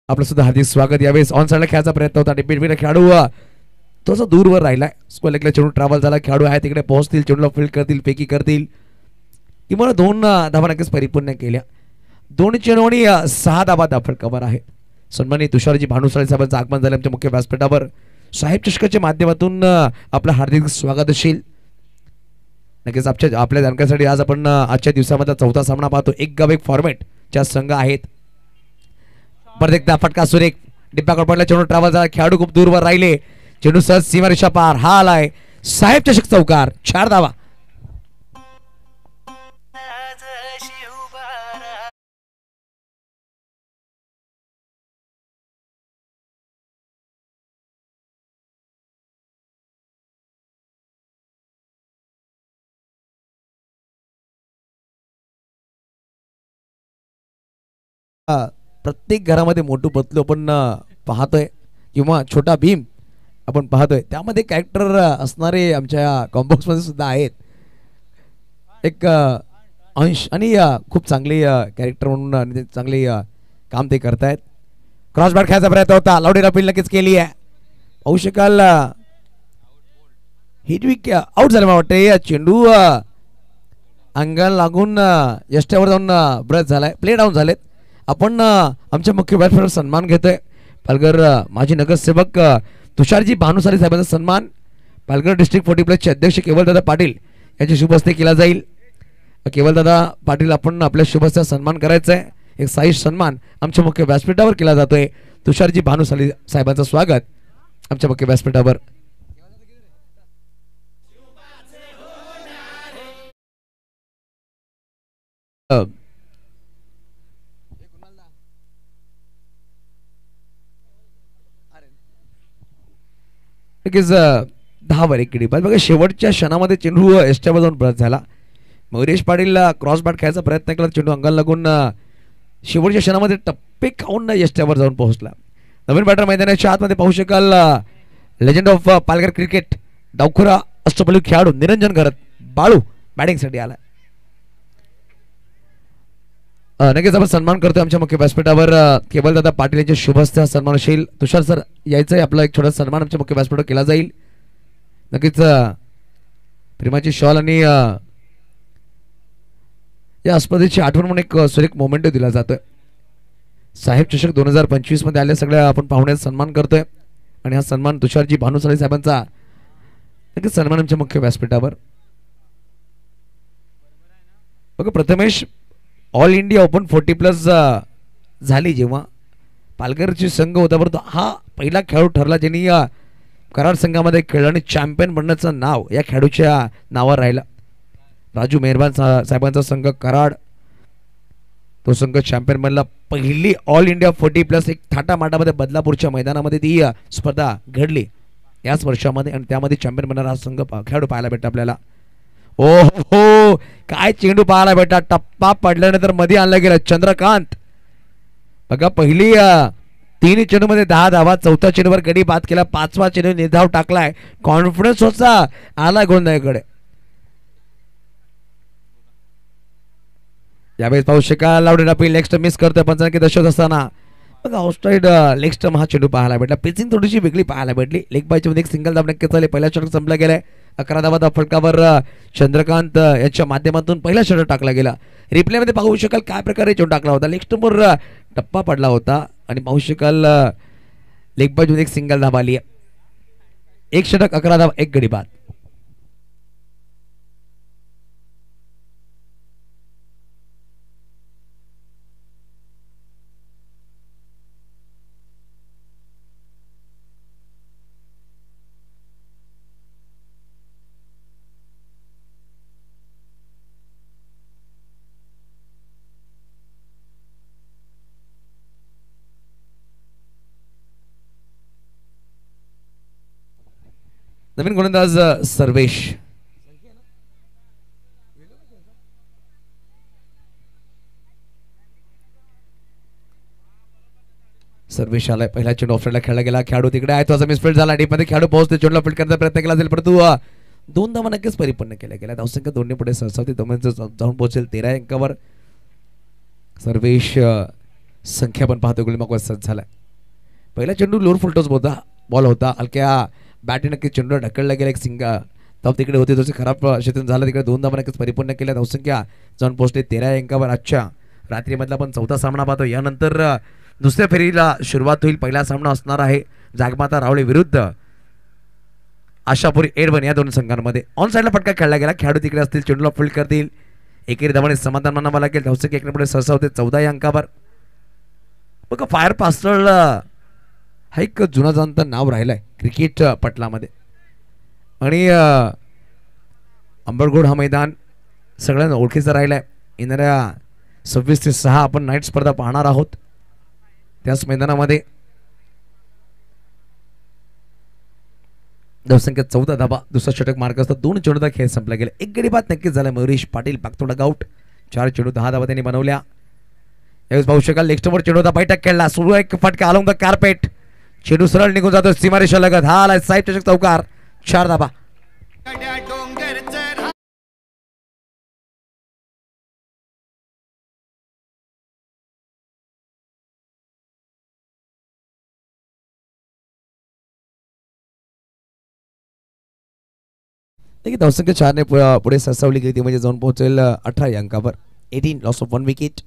आपलं सुद्धा हार्दिक स्वागत. यावेळेस ऑन साइडला खेळायचा प्रयत्न होता आणि बिटवीन खेळाडू तोच दूरवर राहिलाय. स्कोअर लेगला चेंडू ट्रॅव्हल झाला. खेळाडू आहे तिकडे पोहोचतील, चेंडूला फील्ड करतील, फेकी करतील. किमान 2 धावा नक्कीच परिपूर्ण केल्या. 2 चेंडू आणि 6 धावा फटकावर आहे. सन्मानित तुषारजी भानुशाली साहेबांचं आगमन झालं आमच्या मुख्य व्यासपीठावर. साहेब चषकाच्या माध्यमातून आपलं हार्दिक स्वागत असेल. नक्कीच आपल्या जाणकारीसाठी आज आपण आजच्या दिवसामध्ये 4था सामना पाहतो. एक गाव एक फॉर्मॅट च्या संघ आहेत. परत एकदा फटका सुरेख डिब्याकडे पडला. चेंडू ट्रॅव्हल झाला. खेळाडू खूप दूरवर राहिले. चेंडू सहज सीमारेषा पार. हा आलाय साहेब चषक चौकार. 4 धावा. प्रत्येक घरामध्ये मोठू पतलू आपण पाहतोय किंवा छोटा भीम आपण पाहतोय. त्यामध्ये कॅरेक्टर असणारे आमच्या कॉम्बॉक्स मध्ये सुद्धा आहेत. एक अंश आणि खूप चांगली कॅरेक्टर म्हणून चांगली काम ते करतायत. क्रॉस बॅट खेळायचा प्रयत्न होता. लावडीला फील्ड नक्कीच केली आहे. पाहू शकाल हिटविक आउट झालं मला वाटतं. या चेंडू अंगाला लागून यष्ट्यावर जाऊन ब्रश झालाय. प्ले डाऊन झालेत. आपण आमच्या मुख्य बॅट्समॅनवर सन्मान घेतोय. पालघर माजी नगरसेवक तुषारजी भानुशाली साहेबांचा सन्मान पालघर डिस्ट्रिक्ट 40+ चे अध्यक्ष केवलदादा पाटील यांच्या शुभ हस्ते केला जाईल. केवलदादा पाटील आपण आपल्या शुभ हस्ते सन्मान करायचा आहे. एक साईश सन्मान आमच्या मुख्य व्यासपीठावर केला जातोय. तुषारजी भानुशाली साहेबांचं स्वागत आमच्या मुख्य व्यासपीठावर. नक्कीच 10 वर 1 गडी बाद. बघा शेवटच्या क्षणामध्ये चेंडू एस्ट्यावर जाऊन ब्रश झाला. मयुरेश पाटील क्रॉस बॅट खेळायचा प्रयत्न केला. चेंडू अंगाला लागून शेवटच्या क्षणामध्ये टप्पे खाऊन एस्ट्यावर जाऊन पोहोचला. नवीन बॅटर मैदानाच्या आतमध्ये पाहू शकाल लेजंड ऑफ पालघर क्रिकेट डावखुरा अष्टपैलू खेळाडू निरंजन घरत बाळू बॅटिंगसाठी आला. नक्कीच आपण सन्मान करतोय आमच्या मुख्य व्यासपीठावर. केवलदादा पाटील यांच्या शुभ हस्ते सन्मान असेल. तुषार सर यायचं आहे. आपला एक छोटा सन्मान आमच्या मुख्य व्यासपीठावर केला जाईल. नक्कीच प्रेमाची शॉल आणि या स्पर्धेची आठवण म्हणून एक सुरेख मोमेंट दिला जातोय. साहेब चषक 2025 मध्ये आले सगळ्या आपण पाहुण्याचा सन्मान करतोय आणि हा सन्मान तुषारजी भानुशाली साहेबांचा नक्कीच सन्मान आमच्या मुख्य व्यासपीठावर. बघा प्रथमेश ऑल इंडिया ओपन 40+ झाली जेव्हा पालघरची संघ होता, परंतु हा पहिला खेळाडू ठरला ज्यांनी कराड संघामध्ये खेळला आणि चॅम्पियन बनण्याचं नाव या खेळाडूच्या नावावर राहिला. राजू मेहरबान साहेबांचा संघ कराड तो संघ चॅम्पियन बनला. पहिली ऑल इंडिया 40+ एक थाटामाटामध्ये बदलापूरच्या मैदानामध्ये ती स्पर्धा घडली याच वर्षामध्ये आणि त्यामध्ये चॅम्पियन बनणारा हा संघ खेळाडू पाहायला भेटला आपल्याला. ओ हो काय चेंडू पाहायला भेटा. टप्पा पडल्यानंतर मध्ये आणला गेला चंद्रकांत. बघा पहिली 3 चेंडू मध्ये 10 धावा. 4थ्या चेंडूवर गडी बाद केला. 5वा चेंडू निर्धाव टाकलाय. कॉन्फिडन्स होता आला गोंधळकडे. यावेळेस पाहू शकाल लावडीला पी लेग स्टंप मिस करतोय पंचांकी दशवत असताना. बघा आउटसाइड लेग स्टंप हा चेंडू पाहायला भेटला. पिचिंग थोडीशी वेगळी पाहायला भेटली. लेग बायच्या मध्ये एक सिंगल धाव नक्की झाले. पहिला षटक संपला गेलाय. 11 धावा फटकावर चंद्रकांत यांच्या माध्यमातून पहिला षटक टाकला गेला. रिप्ले मध्ये पाहू शकाल काय प्रकारे चेंडू टाकला होता. लेग स्टंपवर टप्पा पडला होता आणि पाहू शकाल लेग बाय एक सिंगल धाव आली. एक षटक 11 धावा 1 गडी बाद. नवीन गोलंदाज सर्वेश. सर्वेश आलाय. पहिला चेंडू ऑफसाइडला खेळला गेला. खेळाडू तिकडे आहे. तो मिसफील्ड झाला. डीप मध्ये खेळाडू पोहोचतो. चेंडूला फील्ड करण्याचा प्रयत्न केला जाईल परंतु 2 धावा नक्कीच परिपूर्ण केल्या गेल्या. धावसंख्या 2 पुढे सरसावती जाऊन पोहोचेल 13 अंकावर. सर्वेश संख्या पण पाहतो गुलमाग सज्ज झालाय. पहिला चेंडू लोअर फुलटॉस बॉल होता. हलक्या बॅटी नक्कीच चेंडू ढकलला गेला. एक सिंगा धाव तिकडे होते. तसे खराब क्षेत्र झाला तिकडे 2 धावा नक्कीच परिपूर्ण केल्या. धावसंख्या जाऊन पोहोचली 13 अंकावर. आजच्या रात्रीमधला पण चौथा सामना पाहतो. यानंतर दुसऱ्या फेरीला सुरुवात होईल. पहिला सामना असणार आहे जागमाता रावळे विरुद्ध आशापुरी एडवन या दोन संघांमध्ये. ऑन साईडला फटका खेळला गेला. खेळाडू तिकडे असतील. चेंडूला फील्ड करतील. एकेरी धावाने समाधान मानावं लागेल. धावसंख्या एक पुढे सहसा होते 14 या अंकावर. बघा फायर पास्टल हा एक जुना जाणता नाव राहिलाय क्रिकेट पटलामध्ये. आणि अंबरगोड हा मैदान सगळ्यांना ओळखीचा राहिलाय. येणाऱ्या 26 ते 6 आपण नाईट स्पर्धा पाहणार आहोत. त्याच मैदानामध्ये धावसंख्या 14 धाबा. दुसरा षटक मार्क असतात. 2 चेंडूचा खेळ संपला गेला. एक गडी बाद नक्कीच झाला. मयुरेश पाटील पाकतोडा आउट. 4 चेंडू 10 धाबा त्यांनी बनवल्या. यावेळेस पाहू शकाल नेक्स्ट ओव्हर चेंडू बैठक खेळला. सुरू एक फटका अलॉंग द कार्पेट. चेंडू सरळ निघून जातो सीमारेषा लगत. हा आलाय साहेब चषक चौकार. 4 धाबा. धावसंख्या 4 ने पुढे सरसावली गेली. ती म्हणजे जाऊन पोहोचेल 18 या अंकावर. 18 loss of 1 wicket.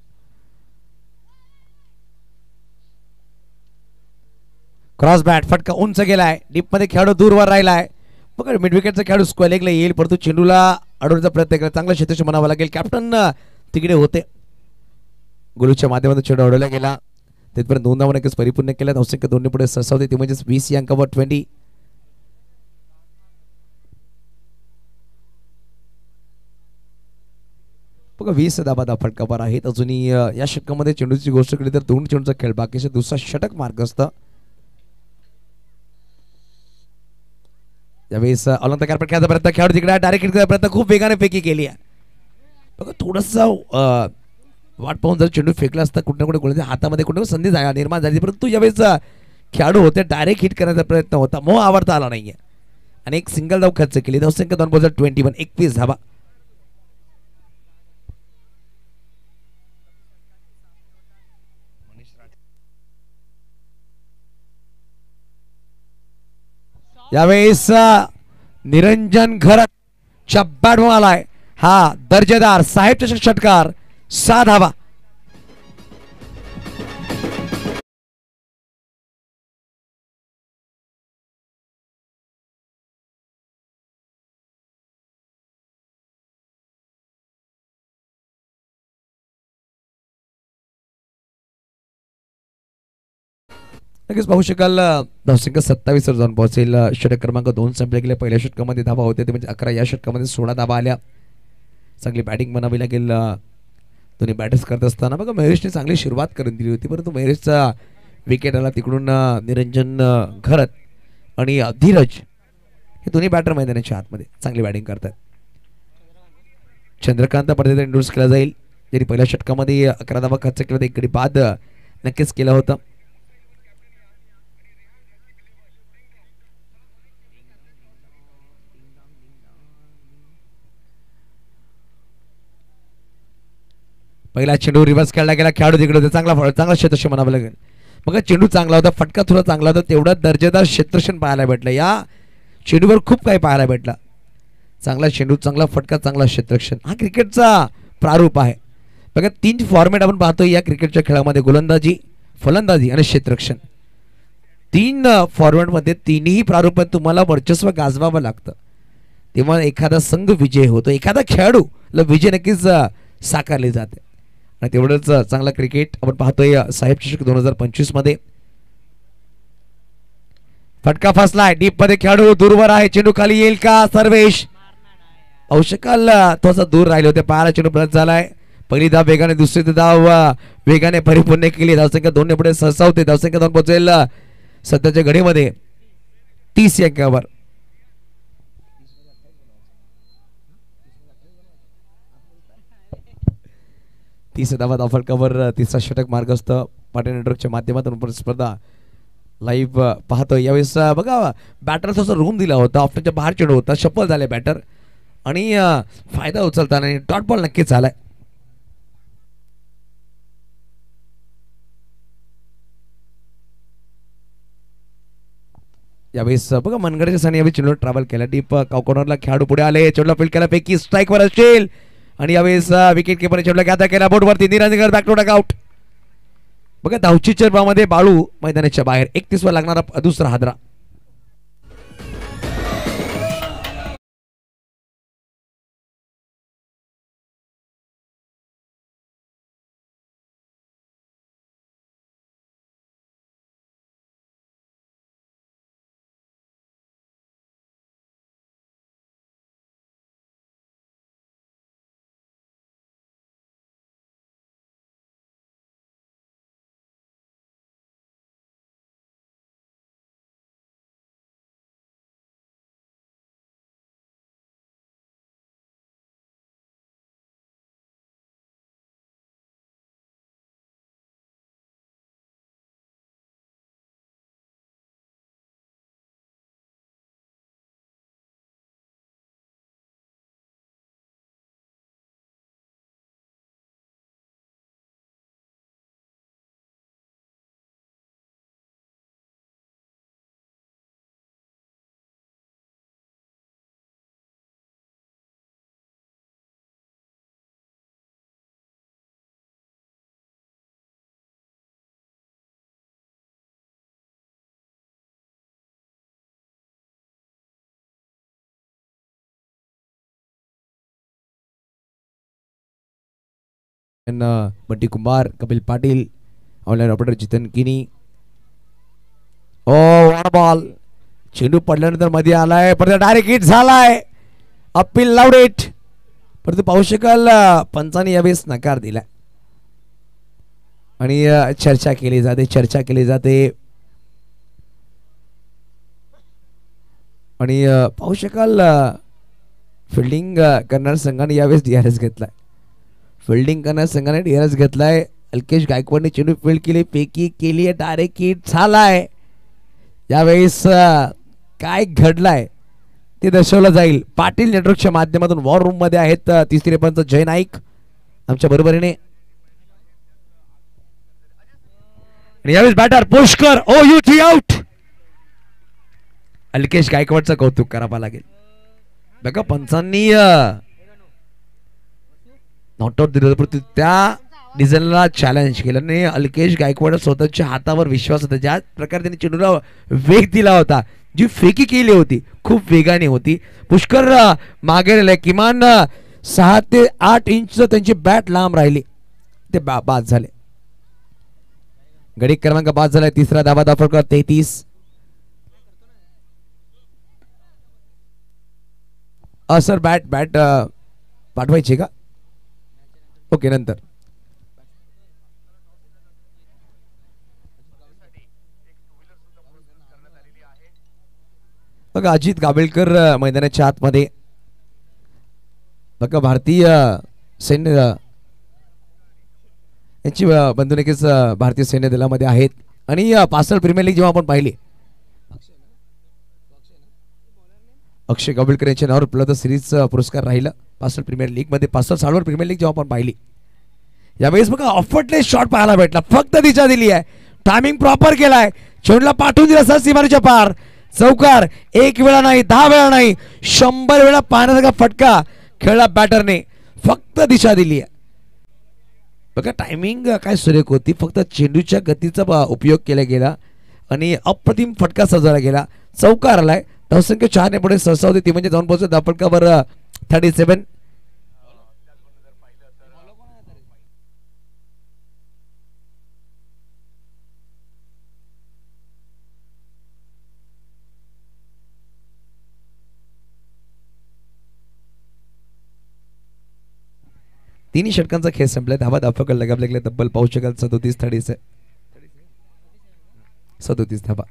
Cross bat फटका उंच गेलाय. डीप मध्ये खेळाडू दूरवर राहिलाय. बघा मिड विकेटचा खेळाडू स्क्वेअर लेगला येईल परंतु चेंडूला अडवण्याचा प्रयत्न केला. चांगला क्षेत्रक्षण म्हणावं लागेल. कॅप्टन तिकडे होते. गोलूच्या माध्यमातून चेंडू अडवला गेला. तिथपर्यंत 2 धावा नक्कीच परिपूर्ण केल्या. धावसंख्या 2 ने पुढे सरसावते. ती म्हणजे 20 या अंकावर. 20. बघा 20 धाबा फटकावर आहेत. अजूनही या षटकामध्ये चेंडूची गोष्ट केली तर 2 चेंडूचा खेळ बाकीचे दुसरा षटक मार्ग असतं. यावेळेस अलंत कार्पेट खेळायचा प्रयत्न. खेळाडू तिकडे डायरेक्ट हिट करायचा प्रयत्न. खूप वेगाने फेकी केली आहे. बघा थोडासा वाट पाहून जर चेंडू फेकला असता कुठे ना कुठे गोलंदाज हातामध्ये कुठे संधी निर्माण झाली. परंतु यावेळेस खेळाडू होते डायरेक्ट हिट करण्याचा प्रयत्न होता. मोह आवडता आला नाहीये आणि एक सिंगल धाव खर्च केली. धावसंख्या 21 21 धावा. यावेळेस निरंजन घरत च्या बॅटबॉल आलाय. हा दर्जेदार साहेब चषक षटकार. 6 धावा. लगेच पाहू शकाल धावसंख्या 27 वर जाऊन पोहोचेल. षटक क्रमांक 2 संपले गेले. पहिल्या षटकामध्ये धावा होते ते म्हणजे 11. या षटकामध्ये 16 धावा आल्या. चांगली बॅटिंग बनावी लागेल दोन्ही बॅटर्स करत असताना. बघा महेशने चांगली सुरुवात करून दिली होती परंतु महेशचा विकेट आला. तिकडून निरंजन घरत आणि धीरज हे दोन्ही बॅटर मैदानाच्या आतमध्ये चांगली बॅटिंग करतात. चंद्रकांत पडद्याचा इंट्रोड्यूस केला जाईल. ज्यांनी पहिल्या षटकामध्ये 11 धावा खर्च केला. एक गडी बाद नक्कीच केला होता. पहिला चेंडू रिव्हर्स खेळला गेला. खेळाडू तिकडे होते. चांगला क्षेत्रक्षण म्हणावं लागेल. बघा चेंडू चांगला होता. फटका थोडा चांगला होता. तेवढा दर्जेदार क्षेत्रक्षण पाहायला भेटलं. या चेंडूवर खूप काही पाहायला भेटला. चांगला चेंडू चांगला फटका चांगला क्षेत्रक्षण. हा क्रिकेटचा प्रारूप आहे. बघा 3 फॉर्मॅट आपण पाहतोय या क्रिकेटच्या खेळामध्ये. गोलंदाजी फलंदाजी आणि क्षेत्रक्षण. 3 फॉर्मॅटमध्ये 3ही प्रारूपात तुम्हाला वर्चस्व गाजवावं लागतं तेव्हा एखादा संघ विजय होतो. एखादा खेळाडू विजय नक्कीच साकारले जाते. आणि तेवढंच चांगला क्रिकेट आपण पाहतोय साहेब चषक 2025 मध्ये. फटका फसलाय. डीप मध्ये खेळाडू दूरवर आहे. चेंडू खाली येईल का? सर्वेश औषकाल थोडासा दूर राहिले होते. पायाला चेंडू परत झालाय. पहिली धाव वेगाने. दुसरी धाव वेगाने परिपूर्ण केली. धावसंख्या 2 ने पुढे सरसावते. धावसंख्या 2 पोहोचेल सध्याच्या घडीमध्ये 30 अंकावर. धावा फटकावर तिसरा षटक मार्ग असतं. पाटील नेटवर्कच्या माध्यमातून स्पर्धा लाईव्ह पाहतोय. यावेळेस बघा बॅटर थोडासा रूम दिला होता. ऑप्शनच्या बाहेर चेंडू होता. सफल झाले बॅटर आणि फायदा उचलताना डॉट बॉल नक्कीच झालाय. यावेळेस बघा मनगडच्या सणी यावेळी चेंडू ट्रॅव्हल केला डीप कॉर्नरला खेळाडू पुढे आले चेंडूला फील्ड केला पैकी स्ट्राईकवर असेल आणि यावेळेस विकेट किपर चेंडूला घ्याता केला बोर्डवरती निरंजनकर बॅक टू डक आउट. बघा धावचीच्या मध्ये बाळू मैदानाच्या बाहेर 31 वर लागणारा दुसरा हादरा. बंटी कुंभार कपिल पाटील ऑनलाईन ऑपरेटर जितन किनी. ओ वन बॉल चेंडू पडल्यानंतर मध्ये आलाय परत डायरेक्ट हिट झालाय अपील लावड इट परंतु पाहू शकाल पंचाने यावेळेस नकार दिला आणि चर्चा केली जाते आणि पाहू शकाल फिल्डिंग करणार संघाने यावेळेस डीआरएस घेतलाय अल्केश गायकवाडने चेंडू फील्ड केली पैकी केली डायरेक्ट हिट झालाय. यावेळेस काय घडलाय ते दर्शवलं जाईल. पाटील नेटवर्कच्या माध्यमातून वॉर रूम मध्ये आहेत तिसरे पंच जय नाईक आमच्या बरोबरीने. यावेळेस batter Pushkar O U T out. Alkesh गायकवाडचं कौतुक करावं लागेल. बघा पंचांनी नॉट आउट दिलं परंतु त्या डिझेलला चॅलेंज केलं आणि अल्केश गायकवाड स्वतःच्या हातावर विश्वास होता. ज्या प्रकारे त्यांनी चेंडूला वेग दिला होता जी फेकी केली होती खूप वेगाने होती. पुष्कर मागे राहिले किमान 6 ते 8 इंच त्यांची बॅट लांब राहिली ते बाद झाले. गडी क्रमांक 5 झालाय. तिसरा धावा फरक 33. सर बॅट पाठवायची का ओके नंतर. बघा अजित गावेलकर मैदानाच्या आतमध्ये. बघा भारतीय सैन्य यांची बंधू नक्कीच भारतीय सैन्य दलामध्ये आहेत आणि पासळ प्रीमियर लीग जेव्हा आपण पाहिली अक्षय गावेलकर यांच्या नावावर प्लेयर ऑफ द सिरीज पुरस्कार राहिला पासळ प्रीमियर लीग मध्ये. पासळ सालवर प्रीमियर लीग जेव्हा आपण पाहिली यावेळेस बघा ऑफर्टलेस शॉट पाहायला भेटला. फक्त दिशा दिली आहे टायमिंग प्रॉपर केलाय चेंडूला पाठवून दिला सर सीमारेच्या पार चौकार. 1 वेळा नाही 10 वेळा नाही 100 वेळा पाहण्याचा फटका खेळला बॅटरने. फक्त दिशा दिली आहे. बघा टायमिंग काय सुरेख होती. फक्त चेंडूच्या गतीचा उपयोग केला गेला आणि अप्रतिम फटका सजवला गेला. चौकार आलाय. धावसंख्या 4 ने पुढे सहसा होती ती म्हणजे जाऊन पोहोचत धावफटकावर 37. तिन्ही षटकांचा खेळ संपलाय. धावा धावफलक लगावले तब्बल पाहू शकाल 37 धावा.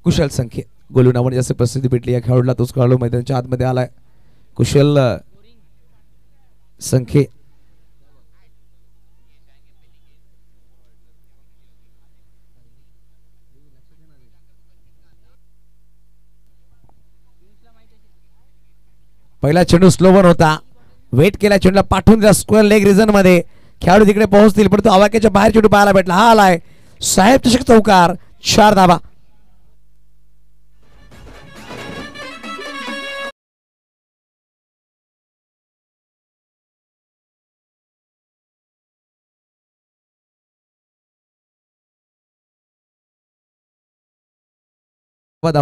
कुशल संख्ये गोलू नावाने जास्त प्रसिद्धी भेटली या खेळाडूला. तोच खेळाडू मैदानाच्या आतमध्ये आलाय कुशल संख्ये. पहिला चेंडू स्लोवर होता, वेट केला, चेंडूला पाठवून दिला स्क्वेअर लेग रिजन मध्ये, खेळाडू तिकडे पोहोचतील परंतु आवाक्याच्या बाहेर चेंडू पाहायला भेटला. हा आलाय साहेब चषक चौकार, 4 धावा.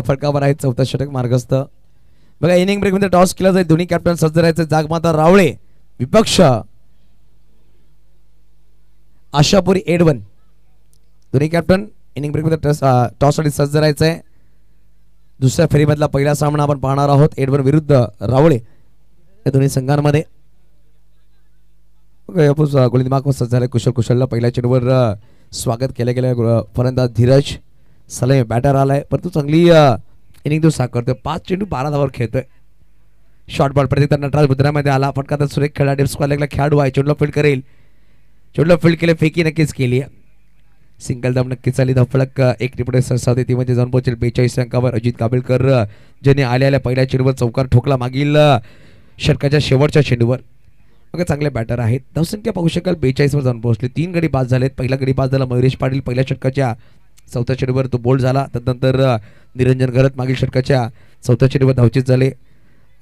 फटकावर आहे चौथा षटक मार्गस्थ. बघा इनिंग ब्रेक मध्ये टॉस केला जाईल, दोन्ही कॅप्टन सज्ज राहायचे. जागमाता रावळे विपक्ष आशापुरी एडवन, दोन्ही कॅप्टन इनिंग ब्रेक मध्ये टॉस साठी सज्ज राहायचंय. दुसऱ्या फेरीमधला पहिला सामना आपण पाहणार आहोत, एडवन विरुद्ध रावळे या दोन्ही संघांमध्ये. गोलंदाज सज्ज झाले. कुशलला पहिल्या चेंडूवर स्वागत केलं गेलं. फलंदाज धीरज सलमे बॅटर आलाय परंतु चांगली इनिंग तो साकारतोय. 5 चेंडू 12 धावावर खेळतोय. शॉर्ट बॉल प्रत्येक नटराज मुद्रामध्ये आला. फटका सुरेख खेळा. डेप स्क्वेअर लेगला खेळाडू आहे, चेंडूला फील्ड करेल. चेंडूला फील्ड केले, फेकी नक्कीच केली. सिंगल धाव नक्कीच आली. धावफलक एक टिपडे सरसावते ती म्हणजे जाऊन पोहोचेल 42 अंकावर. अजित काबिलकर ज्यांनी आल्या पहिल्या चेंडूवर चौकार ठोकला मागील षटकाच्या शेवटच्या चेंडूवर. बघा चांगले बॅटर आहेत. धावसंख्या पाहू शकाल 42 वर जाऊन पोहोचले. 3 गडी बाद झालेत. पहिला गडी बाद झाला मयुरेश पाटील पहिल्या षटकाच्या चौथ्या चेंडूवर तो बोल्ड झाला. त्यानंतर निरंजन घरत मागील षटकाच्या चौथ्या चेंडूवर धावचीत झाले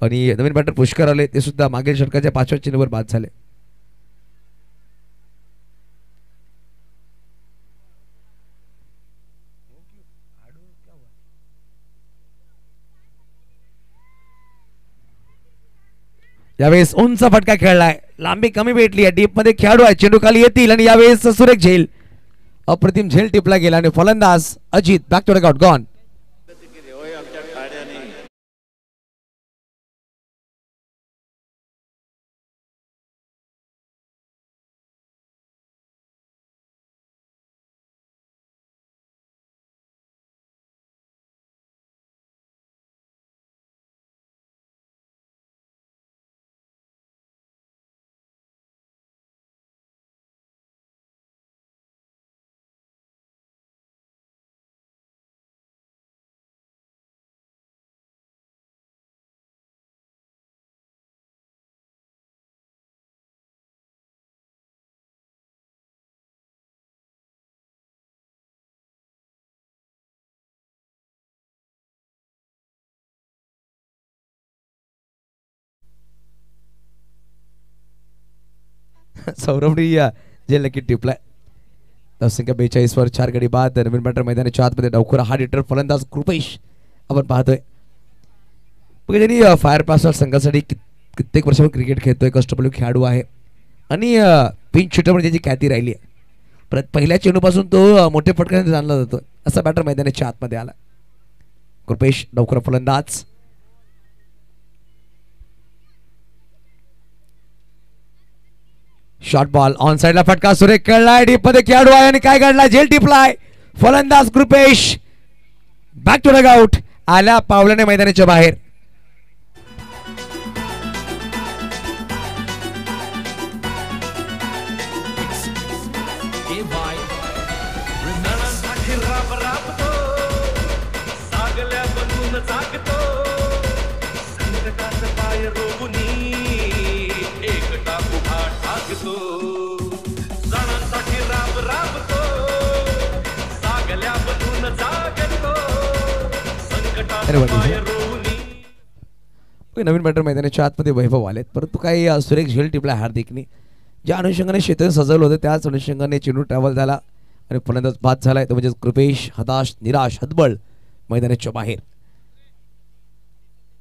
आणि नवीन बॅटर पुष्कर आले, ते सुद्धा मागील षटकाच्या 5व्या चेंडूवर बाद झाले. यावेळेस उंच फटका खेळलाय, लांबी कमी भेटली आहे. डीप मध्ये खेळाडू आहे, चेंडू खाली येतील आणि यावेळेस सुरेख झेल, अप्रतिम झेल टिपला गेला आणि फलंदाज Ajit back to the out gone. सौरभनी जेल नक्की टिपलाय. धावसंख्या 42 वर 4 गडी बाद. नवीन बॅटर मैदानाच्या आतमध्ये डावखुरा हार्ड हिटर फलंदाज कृपेश आपण पाहतोय. ज्यांनी फायर पासवर संघासाठी कित्येक वर्षापासून क्रिकेट खेळतोय, कष्टपळू खेळाडू आहे आणि पिंच शूटर त्याची ख्याती राहिली आहे. परत पहिल्या चेंडूपासून तो मोठे फटक्याने जाणला जातो. असा बॅटर मैदानाच्या आतमध्ये आला. कृपेश डावखुरा फलंदाज. शॉर्ट बॉल ऑन साइडला फटका सुरेख खेळलाय. डीप मध्ये खेळाडू आहे आणि काय घडला, झेल टिपलाय. फलंदाज Krupesh back to the out, आल्या पावलाने मैदानाच्या बाहेर. नवीन बॅटर मैदानाच्या आतमध्ये वैभव आलेत परंतु काही सुरेख झेल टिपला हार्दिकने. ज्या अनुषंगाने क्षेत्र सजवलं होतं त्याच अनुषंगाने चेंडू ट्रॅव्हल झाला आणि फलंदाज बाद झालाय, तो म्हणजे कृपेश हताश निराश हतबल मैदानाच्या बाहेर.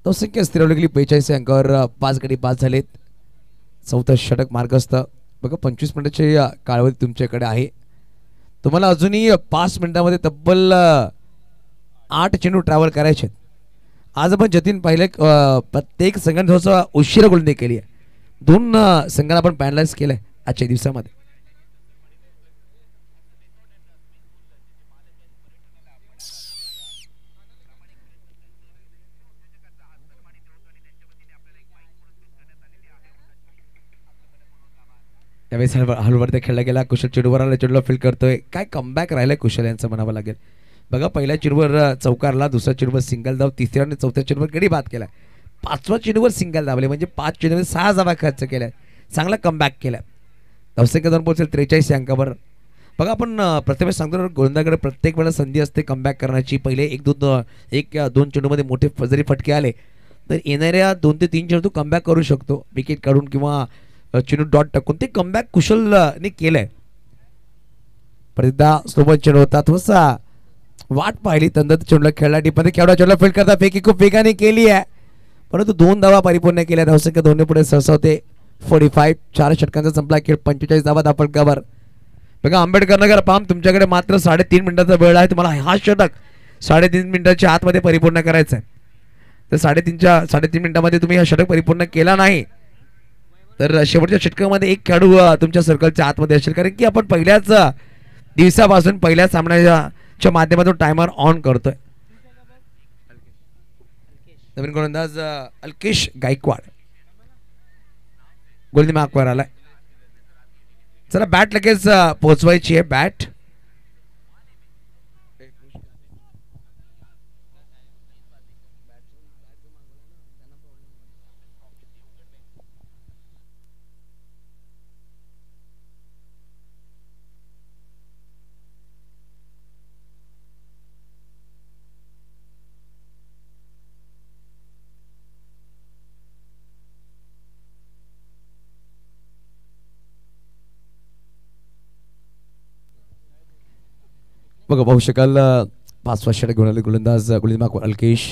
धावसंख्या स्थिरावली गेली 45 अंकावर. 5 गडी बाद झालेत. चौथा षटक मार्गस्थ. बघा 25 मिनिटाची कालावधी तुमच्याकडे आहे. तुम्हाला अजूनही 5 मिनिटांमध्ये तब्बल 8 चेंडू ट्रॅव्हल करायचे. आज आपण जतीन पाहिले प्रत्येक संघाने थोडासा उशिरा गोलंदाजी केली आहे. 2 संघांना आपण पॅनलाइज केलंय आजच्या दिवसामध्ये. त्यावेळेस हलवरती खेळला गेला. कुशल चेंडूवर आला, चेंडूला फील्ड करतोय. काय कमबॅक राहिलाय कुशल यांचं म्हणावं लागेल. बघा पहिल्या चेंडूवर चौकारला, दुसऱ्या चेंडूवर सिंगल धाव, तिसऱ्या आणि चौथ्या चेंडूवर गडी बाद केलाय. 5व्या चेंडूवर सिंगल दाबले, म्हणजे 5 चेंडूवर 6 धावा खर्च केल्या. चांगला कमबॅक केला. धावसंख्या जाऊन पोहोचेल 43 अंकावर. बघा आपण प्रथमेश सांगतो गोलंदाजाकडे प्रत्येक वेळेला संधी असते कमबॅक करण्याची. पहिले एक या दोन चेंडूमध्ये मोठे जरी फटके आले तर येणाऱ्या 2 ते 3 चेंडू कमबॅक करू शकतो, विकेट काढून किंवा चेंडू डॉट टाकून. ते कमबॅक कुशलने केलंय. पण एकदा सोबत चेंडू होता, थोडासा वाट पाहिली, तंदत चेंडूला खेळला, डीपमध्ये खेळला, चेंडूला फील्ड करता फेकी खूप वेगाने केली आहे, परंतु 2 धावा परिपूर्ण केल्या. धावसंख्या 2 पुढे सरसावते 45. 4 षटकांचा संपला खेळ. 45 धावा धापडकावर. बघा आंबेडकर नगर पाम, तुमच्याकडे मात्र 3.5 मिनिटाचा वेळ आहे. तुम्हाला हा षटक 3.5 मिनिटाच्या आतमध्ये परिपूर्ण करायचं आहे. तर 3.5 मिनिटामध्ये तुम्ही हा षटक परिपूर्ण केला नाही तर शेवटच्या षटकामध्ये एक खेळाडू तुमच्या सर्कलच्या आतमध्ये असेल, कारण की आपण पहिल्याच दिवसापासून पहिल्या सामन्याच्या माध्यमातून टायमर ऑन करतोय. नवीन गोलंदाज अल्केश गायकवाड गोलंदाजी मार्कवर आलाय. चला बॅट लगेच पोहोचवायची आहे. बॅट बघा पाहू शकाल 5वा षटक घेऊन आले गोलंदाज गोलंदाज अल्केश.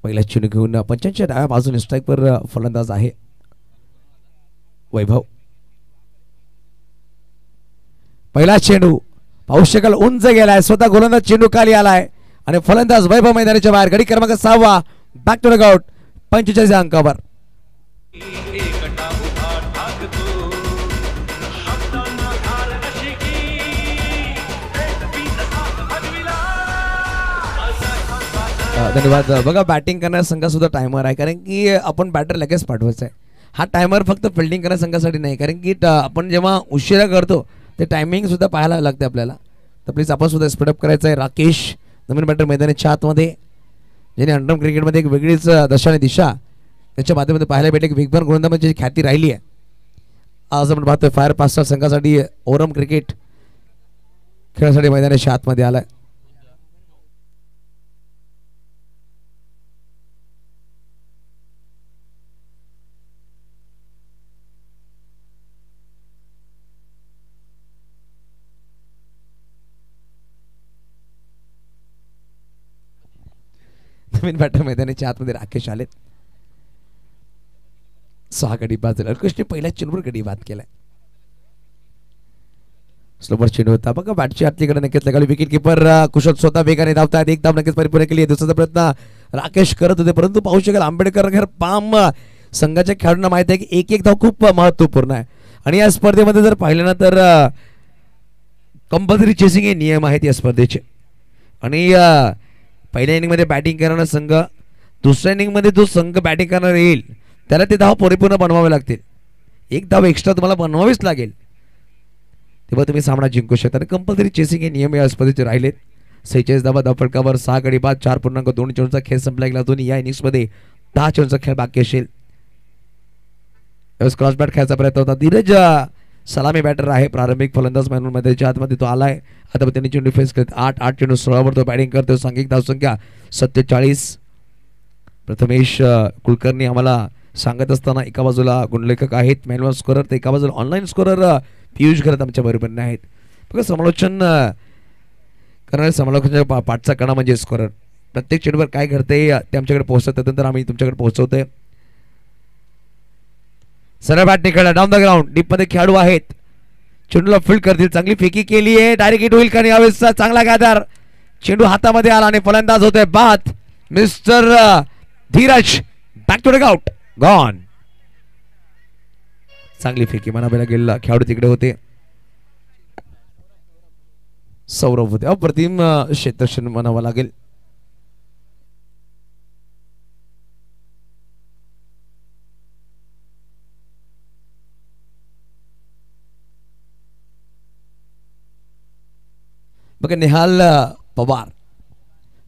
पहिला चेंडू घेऊन 85 डाव्या बाजूने स्ट्राईकवर फलंदाज आहे वैभव. पहिला चेंडू पाहू शकाल उंच गेलाय, स्वतः गोलंदाज चेंडू खाली आलाय आणि फलंदाज वैभव मैदानाच्या बाहेर. गडी क्रमांक 6 बॅक टू द आउट 45 अंकावर. धन्यवाद. बघा बॅटिंग करणाऱ्या संघासुद्धा टायमर आहे, कारण की आपण बॅटर लगेच पाठवायचा आहे. हा टायमर फक्त फिल्डिंग करणाऱ्या संघासाठी नाही, कारण की आपण जेव्हा उशिरा करतो ते टायमिंग सुद्धा पाहायला लागते आपल्याला. तर प्लीज आपण सुद्धा स्पीडअप करायचं आहे. राकेश नवीन बॅटर मैदानाच्या आतमध्ये, ज्याने अंडरम क्रिकेटमध्ये एक वेगळीच दशा आणि दिशा त्याच्या माध्यमातून पाहायला भेटले. एक वेगवान गोलंदाजाची ख्याती राहिली आहे. आज आपण पाहतोय फायर पास्टर संघासाठी ओरम क्रिकेट खेळासाठी मैदानाच्या आतमध्ये आलाय. नवीन बॅटर मैदानाच्या आतमध्ये राकेश आलेत. 6 गडी बाद झाले. अल्केशने पहिल्या चेंडूवर गडी बाद केलाय. स्लोवर चेंडू होता. बघा बॅटची आतलीकडे नक्कीच लगाली. विकेट किपर कुशल स्वतः वेगाने धावतात. एक धाव नक्कीच परिपूर्ण केली. दुसरा प्रयत्न राकेश करत होते, परंतु पाहू शकाल आंबेडकर नगर पाम संघाच्या खेळाडूंना माहिती आहे की एक धाव खूप महत्वपूर्ण आहे. आणि या स्पर्धेमध्ये जर पाहिलं ना तर कंपल्सरी चेसिंग हे नियम आहेत या स्पर्धेचे. आणि पहिल्या इनिंगमध्ये बॅटिंग करणारा संघ, दुसऱ्या इनिंगमध्ये जो संघ बॅटिंग करणार येईल त्याला ते धाव परिपूर्ण बनवावे लागतील. एक धाव एक्स्ट्रा तुम्हाला बनवावीच लागेल, तेव्हा तुम्ही सामना जिंकू शकता. आणि कंपल्सरी चेसिंग हे नियम या स्पर्धेचे राहिलेत. 46 धावा धावफलकावर 6 गडी बाद. 4.2 चेंडूचा खेळ संपला गेला. दोन्ही या इनिंग्समध्ये 10 चेंडूचा खेळ बाकी असेल. क्रॉस बॅट खेळायचा प्रयत्न होता. धीरज सलामी बॅटर आहे, प्रारंभिक फलंदाज म्हणून मध्ये आतमध्ये तो आलाय. आता त्यांनी चेंडू फेस करत 8 चेंडू 16वर तो बॅटिंग करतो. सांघिक धावसंख्या 47. प्रथमेश कुलकर्णी आम्हाला सांगत असताना एका बाजूला गुणलेखक आहेत मॅन्युअल स्कोरर, तर एका बाजूला ऑनलाईन स्कोरर पियुष घरत आमच्या बरोबर आहेत. बघा समालोचन करणारे समालोचनाच्या पाठचा कणा म्हणजे स्कोरर. प्रत्येक चेंडूवर काय घडते ते आमच्याकडे पोहोचतात, त्यानंतर आम्ही तुमच्याकडे पोहोचवतोय. सरळ बॅट निघाला डाऊन द ग्राउंड. डीप मध्ये खेळाडू आहेत, चेंडूला फील्ड करतील. चांगली फेकी केली आहे, डायरेक्ट हिट होईल का? यावेळेस चांगला गादार चेंडू हातामध्ये आला आणि फलंदाज होते बाद. Mister Dheeraj back to the out gone. चांगली फेकी म्हणावी लागेल. खेळाडू तिकडे होते, सौरभ होते. अप्रतिम क्षेत्ररक्षण म्हणावं लागेल. बघा निहाल पवार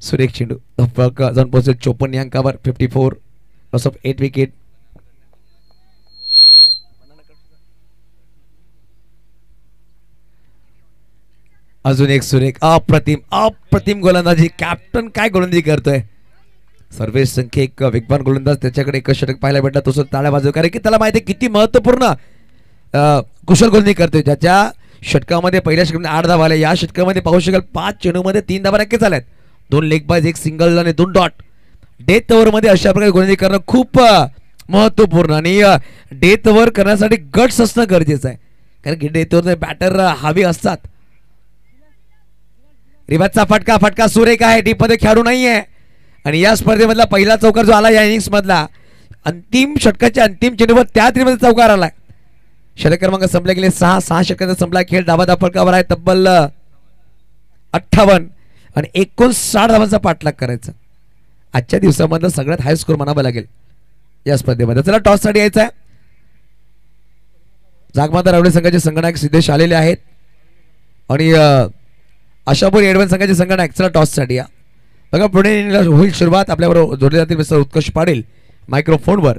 सुरेख चेंडू फलक जाऊन पोहोचेल 54 या अंकावर. 54 लॉस ऑफ 8 विकेट. अजून एक सुरेख अप्रतिम अप्रतिम गोलंदाजी. कॅप्टन काय गोलंदाजी करतोय. सर्वेश संख्या एक वेगवान गोलंदाज, त्याच्याकडे एक षटक पाहायला भेटला. तो टाळ्या वाजव, कारण की त्याला माहिती आहे किती महत्वपूर्ण कुशल गोलंदाजी करतोय. ज्याच्या षटकामध्ये पहिल्या षटकामध्ये 8 धावा आल्या, या षटकामध्ये पाहू शकाल 5 चेंडूमध्ये 3 धावा नक्कीच आल्यात. 2 लेग बायज, 1 सिंगल आणि 2 डॉट. डेथ ओव्हर मध्ये अशा प्रकारे गोलंदाजी करणं खूप महत्वपूर्ण, आणि डेथ ओव्हर करण्यासाठी गट्स असणं गरजेचं आहे, कारण की डेथ ओव्हर बॅटर हवी असतात. रिबाजचा फटका, फटका सुरेख आहे. डीप मध्ये खेळाडू नाहीये, आणि या स्पर्धेमधला पहिला चौकार जो आला या इनिंग्स मधला अंतिम षटकाच्या अंतिम चेंडूवर त्या त्रिमध्ये चौकार आलाय. षटक क्रमांक संपले गेले 6 षटकांचा संपला खेळ. धावा फलकावर आहे तब्बल 58 आणि 59 धावांचा पाठलाग करायचा. आजच्या दिवसामधला सगळ्यात हाय स्कोर म्हणावा लागेल या स्पर्धेमध्ये. चला टॉस साठी यायचा आहे. जागमाता रावळे संघाचे संगणक सिद्धेश आलेले आहेत, आणि आशापूर एडवन संघाचे संगणक चला टॉस साठी या. बघा पुणे होईल सुरुवात. आपल्याबरोबर जोडले जातील मिस्टर उत्कर्ष पाटील मायक्रोफोनवर.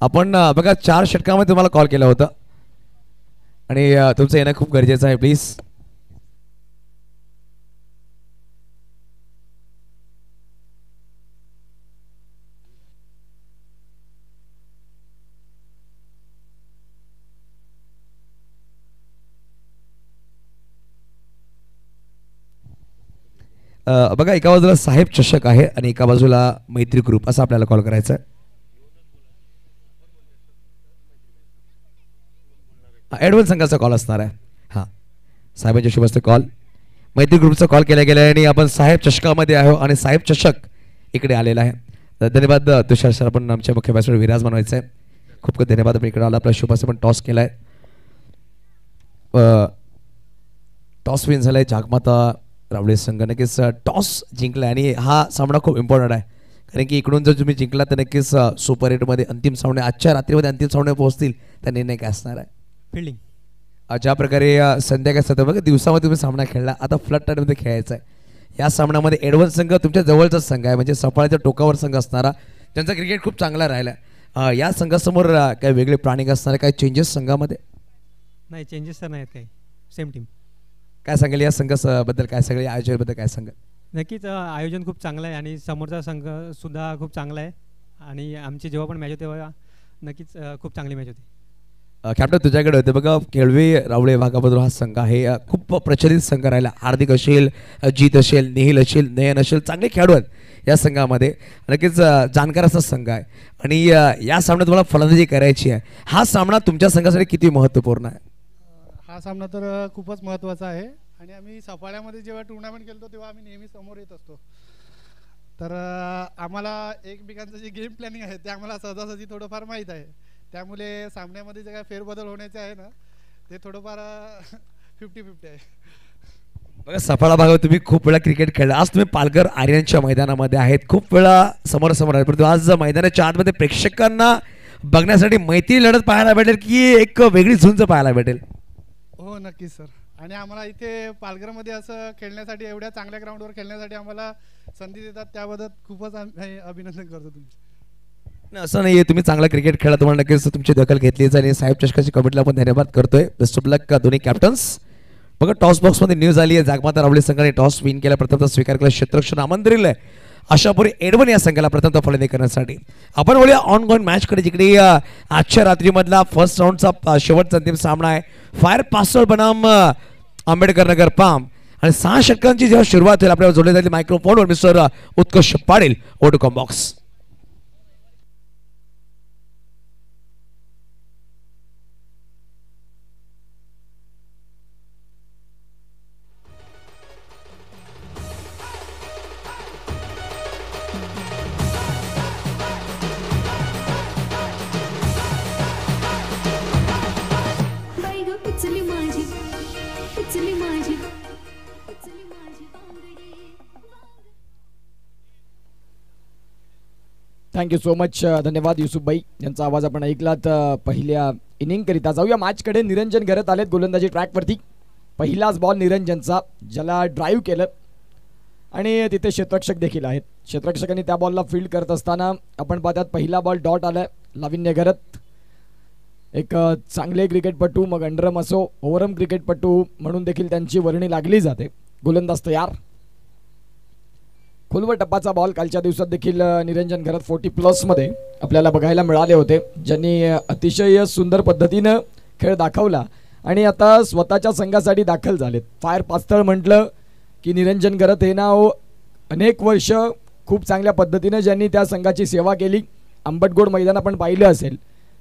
आपण बघा 4 षटकामध्ये तुम्हाला कॉल केला होता, आणि तुमचं येणं खूप गरजेचं आहे. प्लीज बघा एका बाजूला साहेब चषक आहे आणि एका बाजूला मैत्री ग्रुप, असं आपल्याला कॉल करायचा आहे. ॲडव्हान्स संघाचा कॉल असणार आहे. हां, साहेबांच्या शुभ हस्ते कॉल. मैत्री ग्रुपचा कॉल केला गेला आहे, आणि आपण साहेब चषकामध्ये आहो, आणि साहेब चषक इकडे आलेला आहे. धन्यवाद तुषार सर, आपण आमच्या मुख्य बॅट्समॅन विराज बनवायचं आहे. खूप खूप धन्यवाद. आपण इकडे आला. आपल्या शुभ हस्ते पण टॉस केला आहे. टॉस विन झाला आहे जागमाता रावळे संघ. नक्कीच टॉस जिंकला, आणि हा सामना खूप इम्पॉर्टंट आहे, कारण की इकडून जर तुम्ही जिंकला तर नक्कीच सुपर 8मध्ये अंतिम सामने, आजच्या रात्रीमध्ये अंतिम सामने पोहोचतील. त्या निर्णय काय असणार आहे. फिल्डिंग ज्या प्रकारे संध्याकाळ सतत बघा दिवसामध्ये तुम्ही सामना खेळला, आता फ्लड टाईममध्ये खेळायचा आहे. या सामन्यामध्ये एडव्हान्स संघ तुमच्या जवळचाच संघ आहे, म्हणजे सफाळ्याच्या टोकावर संघ असणारा, त्यांचा क्रिकेट खूप चांगला राहिला. या संघासमोर काही वेगळे प्लॅनिंग असणारे, काही चेंजेस संघामध्ये नाही. चेंजेस तर नाहीत काही, सेम टीम. काय सांगेल या संघाबद्दल, काय सगळे आयोजनाबद्दल काय सांगाल. नक्कीच आयोजन खूप चांगलं आहे, आणि समोरचा संघसुद्धा खूप चांगला आहे, आणि आमची जेव्हा पण मॅच होते तेव्हा नक्कीच खूप चांगली मॅच होती. कॅप्टन तुझ्याकडे होते बघा. केळवे रावळे भागाबद्दल हा संघ आहे, खूप प्रचलित संघ राहिला. हार्दिक असेल, जीत असेल, निहिल असेल, नयन असेल, चांगले खेळाडू आहेत या संघामध्ये. नक्कीच जाणकार असा संघ आहे, आणि या सामन्यात तुम्हाला फलंदाजी करायची आहे. हा सामना तुमच्या संघासाठी किती महत्त्वपूर्ण आहे. हा सामना तर खूपच महत्त्वाचा आहे, आणि आम्ही सफाळ्यामध्ये जेव्हा टुर्नामेंट खेळतो तेव्हा आम्ही नेहमी समोर येत असतो. तर आम्हाला एकमेकांचं जे गेम प्लॅनिंग आहे ते आम्हाला सहजासहजी थोडंफार माहीत आहे. त्यामुळे सामन्यामध्ये जे काय फेरबदल होण्याचे आहे ना, ते थोडंफार 50-50 आहे. बघा सफाळा भागात तुम्ही खूप वेळा क्रिकेट खेळला. आज तुम्ही पालघर आर्यनच्या मैदानामध्ये आहेत, खूप वेळा समोरासमोर आहे, परंतु आज मैदानाच्या आतमध्ये प्रेक्षकांना बघण्यासाठी मैत्री लढत पाहायला भेटेल की एक वेगळी झुंज पाहायला भेटेल. हो नक्कीच सर, आणि आम्हाला इथे पालघरमध्ये असं खेळण्यासाठी, एवढ्या चांगल्या ग्राउंडवर खेळण्यासाठी आम्हाला संधी देतात, त्याबद्दल खूपच अभिनंदन करतो तुमचे. असं नाहीये, तुम्ही चांगला क्रिकेट खेळा, तुम्हाला नक्कीच तुमची दखल घेतली जाईल. आणि साहेब चषकाची कमिटीला पण धन्यवाद करतोय. बेस्ट ऑफ लक दोन्ही कॅप्टन्स. बघा टॉस बॉक्समध्ये न्यूज आली आहे, जागमाता रावली संघाने टॉस विन केला, प्रथमतः स्वीकार केला, क्षेत्ररक्षण आमंत्रित दिलंय आशापुरी एडवन या संघाला प्रथमतः फलंदाजी करण्यासाठी. आपण बोलूया ऑन गोईंग मॅचकडे, जिकडे आजच्या रात्रीमधला फर्स्ट राऊंडचा शेवटचा अंतिम सामना आहे. फायर पास्टल बनाम आंबेडकर नगर पाम. आणि 6 षटकांची जेव्हा सुरुवात होईल, आपल्याला जोडले जाईल मायक्रोफोनवर मिस्टर उत्कर्ष पाटील. ओटू कॉम बॉक्स. Thank you so much. धन्यवाद युसुफभाई यांचा आवाज आपण ऐकलात. पहिल्या इनिंगकरिता जाऊया मॅचकडे. निरंजन घरत आलेत गोलंदाजी ट्रॅकवरती. पहिलाच बॉल निरंजनचा, ज्याला ड्राईव्ह केलं आणि तिथे क्षेत्ररक्षक देखील आहेत. क्षेत्ररक्षकांनी त्या बॉलला फील्ड करत असताना आपण पाहतात पहिला बॉल डॉट आलाय. लाविन्य घरत एक चांगले क्रिकेटपटू, मग अंडरम असो ओव्हरम क्रिकेटपटू म्हणून देखील त्यांची वर्णी लागली जाते. गोलंदाज तयार. खोलवर टप्पाचा बॉल कालच्या दिवसात देखील निरंजन घरत 40+ मध्ये आपल्याला बघायला मिळाले होते, ज्यांनी अतिशय सुंदर पद्धतीनं खेळ दाखवला आणि आता स्वतःच्या संघासाठी दाखल झालेत. फायर पास्तळ म्हटलं की निरंजन घरत हे नाव अनेक वर्ष खूप चांगल्या पद्धतीनं ज्यांनी त्या संघाची सेवा केली. आंबटगोड मैदान आपण पाहिलं असेल,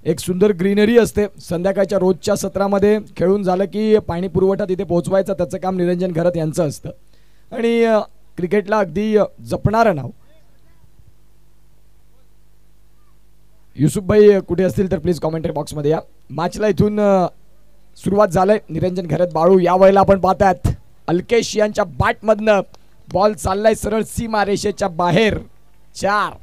एक सुंदर ग्रीनरी असते. संध्याकाळच्या रोजच्या सत्रामध्ये खेळून झालं की पाणी पुरवठा तिथे पोहोचवायचा, त्याचं काम निरंजन घरत यांचं असतं. आणि क्रिकेटला अगदी जपणारं नाव. युसुफभाई कुठे असतील तर प्लीज कॉमेंटरी बॉक्समध्ये या. मॅचला इथून सुरुवात झालंय. निरंजन घरत बाळू या वेळेला आपण पाहतात अल्केश यांच्या बॅटमधनं बॉल चाललाय सरळ सीमा रेषेच्या बाहेर. 4.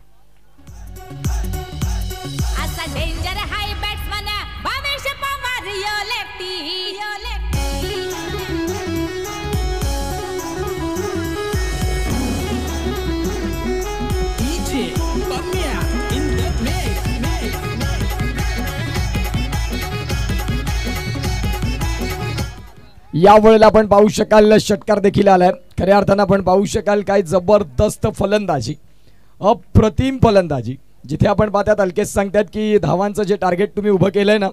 या वेळेला आपण पाहू शकाल षटकार देखील आलाय. खऱ्या अर्थानं आपण पाहू शकाल काय जबरदस्त फलंदाजी, अप्रतिम फलंदाजी. जिथे आपण पाहतात अल्केश सांगतात की धावांचं जे टार्गेट तुम्ही उभं केलंय ना,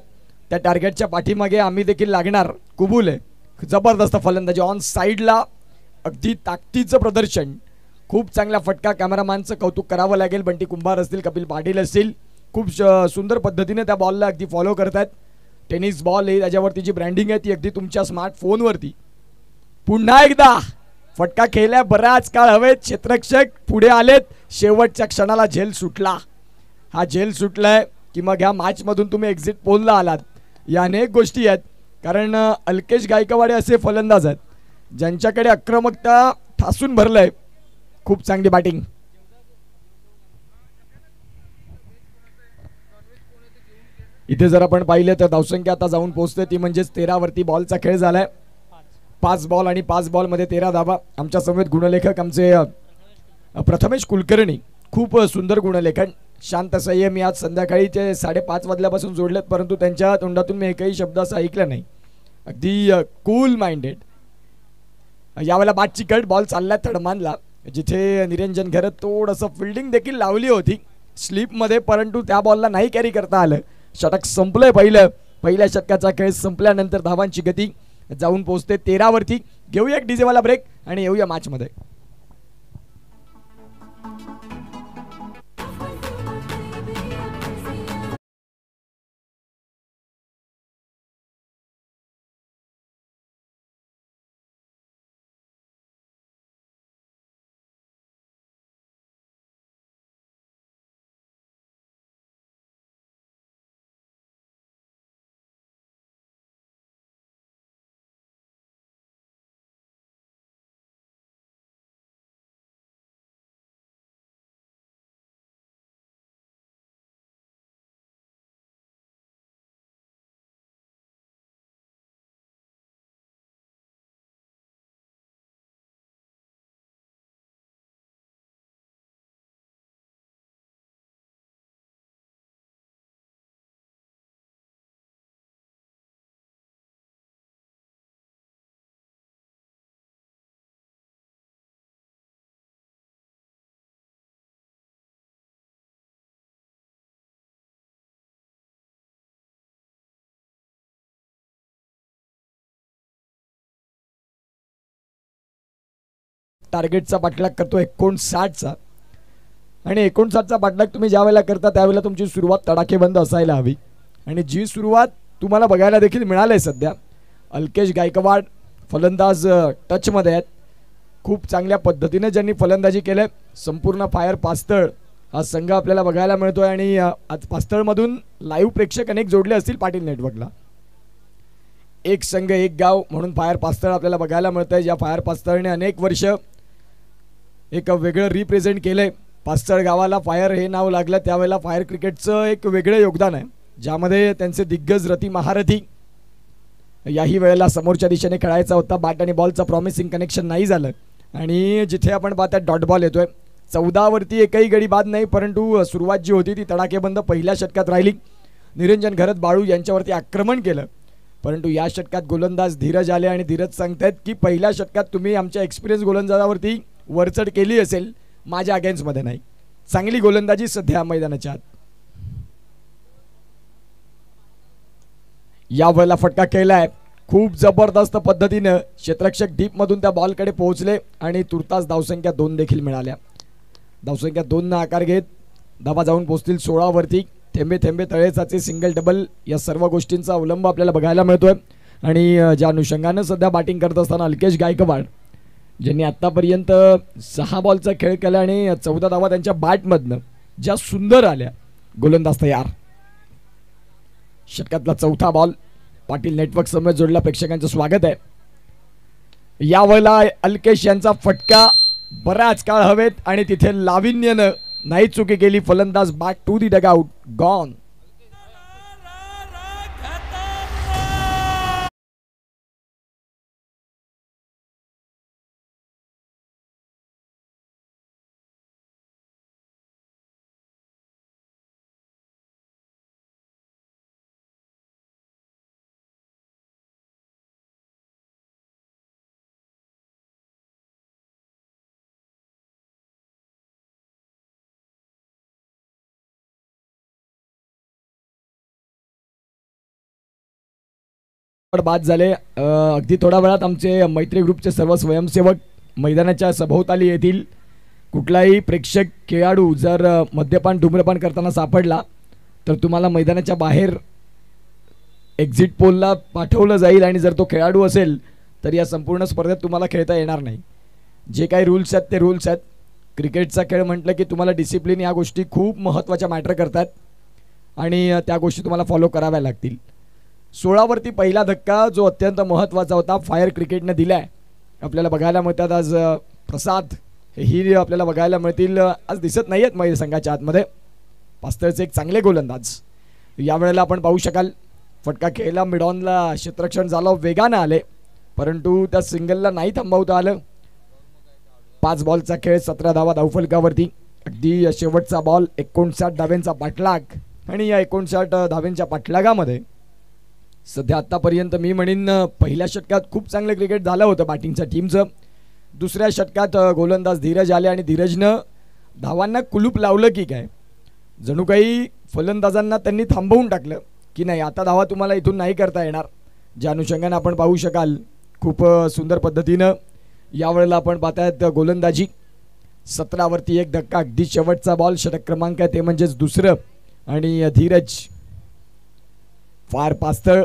त्या टार्गेटच्या पाठीमागे आम्ही देखील लागणार. कुबूल आहे. जबरदस्त फलंदाजी ऑन साईडला, अगदी ताकदीचं प्रदर्शन. खूप चांगला फटका. कॅमेरामॅनचं कौतुक करावं लागेल. बंटी कुंभार असतील, कपिल पाटील असतील, खूप सुंदर पद्धतीने त्या बॉलला अगदी फॉलो करतात. टेनिस बॉल आहे, त्याच्यावरती जी ब्रँडिंग आहे ती अगदी तुमच्या स्मार्टफोनवरती. पुन्हा एकदा फटका खेळल्या, बराच काळ हवेत. क्षेत्ररक्षक पुढे आलेत. शेवटच्या क्षणाला झेल सुटला. हा झेल सुटलाय की मग ह्या मॅचमधून तुम्ही एक्झिट पोलला आलात. या अनेक गोष्टी आहेत, कारण अल्केश गायकवाड असे फलंदाज आहेत ज्यांच्याकडे आक्रमकता ठासून भरलंय. खूप चांगली बॅटिंग. इथे जर आपण पाहिलं तर धावसंख्या आता जाऊन पोहोचते ती म्हणजेच 13 वरती. बॉलचा खेळ झालाय. 5 बॉल आणि 5 बॉलमध्ये 13 धावा. आमच्या समवेत गुणलेखक आमचे प्रथमेश कुलकर्णी. खूप सुंदर गुणलेखन. शांत संयमी. आज संध्याकाळी ते 5:30 वाजल्यापासून जोडलेत, परंतु त्यांच्या तोंडातून मी एकही शब्द असा ऐकला नाही. अगदी कूल माइंडेड. यावेळेला बॅटची कट. बॉल चालला थडमानला, जिथे निरंजन घरत थोडंसं फिल्डिंग देखील लावली होती स्लिपमध्ये, परंतु त्या बॉलला नाही कॅरी करता आलं. षटक संपलंय. पहिल्या षटकाचा खेळ संपल्यानंतर धावांची गती जाऊन पोहोचते 13 वरती. घेऊया एक डीजेवाला ब्रेक आणि येऊया मॅचमध्ये. टार्गेटचा पाठलाग करतो 59चा. आणि 59चा पाठलाग तुम्ही ज्या वेळेला करता त्यावेळेला तुमची सुरुवात तडाखेबंद असायला हवी. आणि जी सुरुवात तुम्हाला बघायला देखील मिळाली सध्या, अल्केश गायकवाड फलंदाज टचमध्ये आहेत. खूप चांगल्या पद्धतीने ज्यांनी फलंदाजी केले. संपूर्ण फायर पास्तळ हा संघ आपल्याला बघायला मिळतोय. आणि आज पास्तळमधून लाईव्ह प्रेक्षक अनेक जोडले असतील पाटील नेटवर्कला. एक संघ एक गाव म्हणून फायर पास्तळ आपल्याला बघायला मिळतंय. ज्या फायर पास्तळने अनेक वर्ष एक वेगळं रिप्रेझेंट केलंय. पास्तळ गावाला फायर हे नाव लागलं त्यावेळेला फायर क्रिकेटचं एक वेगळं योगदान आहे, ज्यामध्ये त्यांचे दिग्गज रती महारथी याही वेळेला समोरच्या दिशेने खेळायचा होता. बॅट आणि बॉलचा प्रॉमिसिंग कनेक्शन नाही झालं. आणि जिथे आपण पाहता डॉट बॉल येतोय. 14वरती एकही गडी बाद नाही, परंतु सुरुवात जी होती ती तडाखेबंद पहिल्या षटकात राहिली. निरंजन घरत बाळू यांच्यावरती आक्रमण केलं, परंतु या षटकात गोलंदाज धीरज आले. आणि धीरज सांगतायत की पहिल्या षटकात तुम्ही आमच्या एक्सपिरियन्स गोलंदाजावरती वरचढ केली असेल, माझ्या अगेन्स्टमध्ये नाही. चांगली गोलंदाजी सध्या मैदानाच्या आत. या वेळेला फटका केलाय. खूप जबरदस्त पद्धतीनं क्षेत्ररक्षक डीपमधून त्या बॉलकडे पोहोचले आणि तुर्तास धावसंख्या 2 देखील मिळाल्या. धावसंख्या 2 आकार घेत धावा जाऊन पोहोचतील 16वरती. थेंबे थेंबे तळेसाचे सिंगल डबल या सर्व गोष्टींचा अवलंब आपल्याला बघायला मिळतोय. आणि ज्या अनुषंगानं सध्या बॅटिंग करत असताना अल्केश गायकवाड ज्यांनी आत्तापर्यंत 6 बॉलचा खेळ केला आणि 14 धावा त्यांच्या बॅटमधनं ज्या सुंदर आल्या. गोलंदाज तयार. षटकातला चौथा बॉल. पाटील नेटवर्क समोर जोडला प्रेक्षकांचं स्वागत आहे. यावेळेला अल्केश यांचा फटका बराच काळ हवेत आणि तिथे लाविन्यानं नाही चुकी केली. फलंदाज back to the dugout. Gone. बाद झाले. अगदी थोड्या वेळात आमचे मैत्री ग्रुपचे सर्व स्वयंसेवक मैदानाच्या सभोवताली येतील. कुठलाही प्रेक्षक खेळाडू जर मद्यपान धूम्रपान करताना सापडला तर तुम्हाला मैदानाच्या बाहेर एक्झिट पोलला पाठवलं जाईल. आणि जर तो खेळाडू असेल तर या संपूर्ण स्पर्धेत तुम्हाला खेळता येणार नाही. जे काही रूल्स आहेत ते रूल्स आहेत. क्रिकेटचा खेळ म्हटलं की तुम्हाला डिसिप्लिन या गोष्टी खूप महत्त्वाच्या मॅटर करतात आणि त्या गोष्टी तुम्हाला फॉलो कराव्या लागतील. 16वरती पहिला धक्का जो अत्यंत महत्त्वाचा होता फायर क्रिकेटने दिलाय. आपल्याला बघायला मिळतात आज प्रसाद ही आपल्याला बघायला मिळतील. आज दिसत नाही आहेत महिला संघाच्या आतमध्ये. पास्तळचे एक चांगले गोलंदाज. यावेळेला आपण पाहू शकाल फटका खेळला. मिडॉनला क्षेत्ररक्षण झालं, वेगानं आले, परंतु त्या सिंगलला नाही थांबवता आलं. 5 बॉलचा खेळ, 17 धावा धावफलकावरती. अगदी शेवटचा बॉल. 59 धाव्यांचा पाठलाग. आणि या 59 धाव्यांच्या पाठलागामध्ये सध्या आत्तापर्यंत मी म्हणेन पहिल्या षटकात खूप चांगलं क्रिकेट झालं होतं बॅटिंगच्या टीमचं. दुसऱ्या षटकात गोलंदाज धीरज आले आणि धीरजनं धावांना कुलूप लावलं की काय, जणू काही फलंदाजांना त्यांनी थांबवून टाकलं की नाही आता धावा तुम्हाला इथून नाही करता येणार. ज्या अनुषंगाने आपण पाहू शकाल खूप सुंदर पद्धतीनं यावेळेला आपण पाहतायत गोलंदाजी. 17वरती एक धक्का. अगदी शेवटचा बॉल. षटक क्रमांक आहे ते म्हणजेच दुसरं. आणि धीरज फायर पास्तळ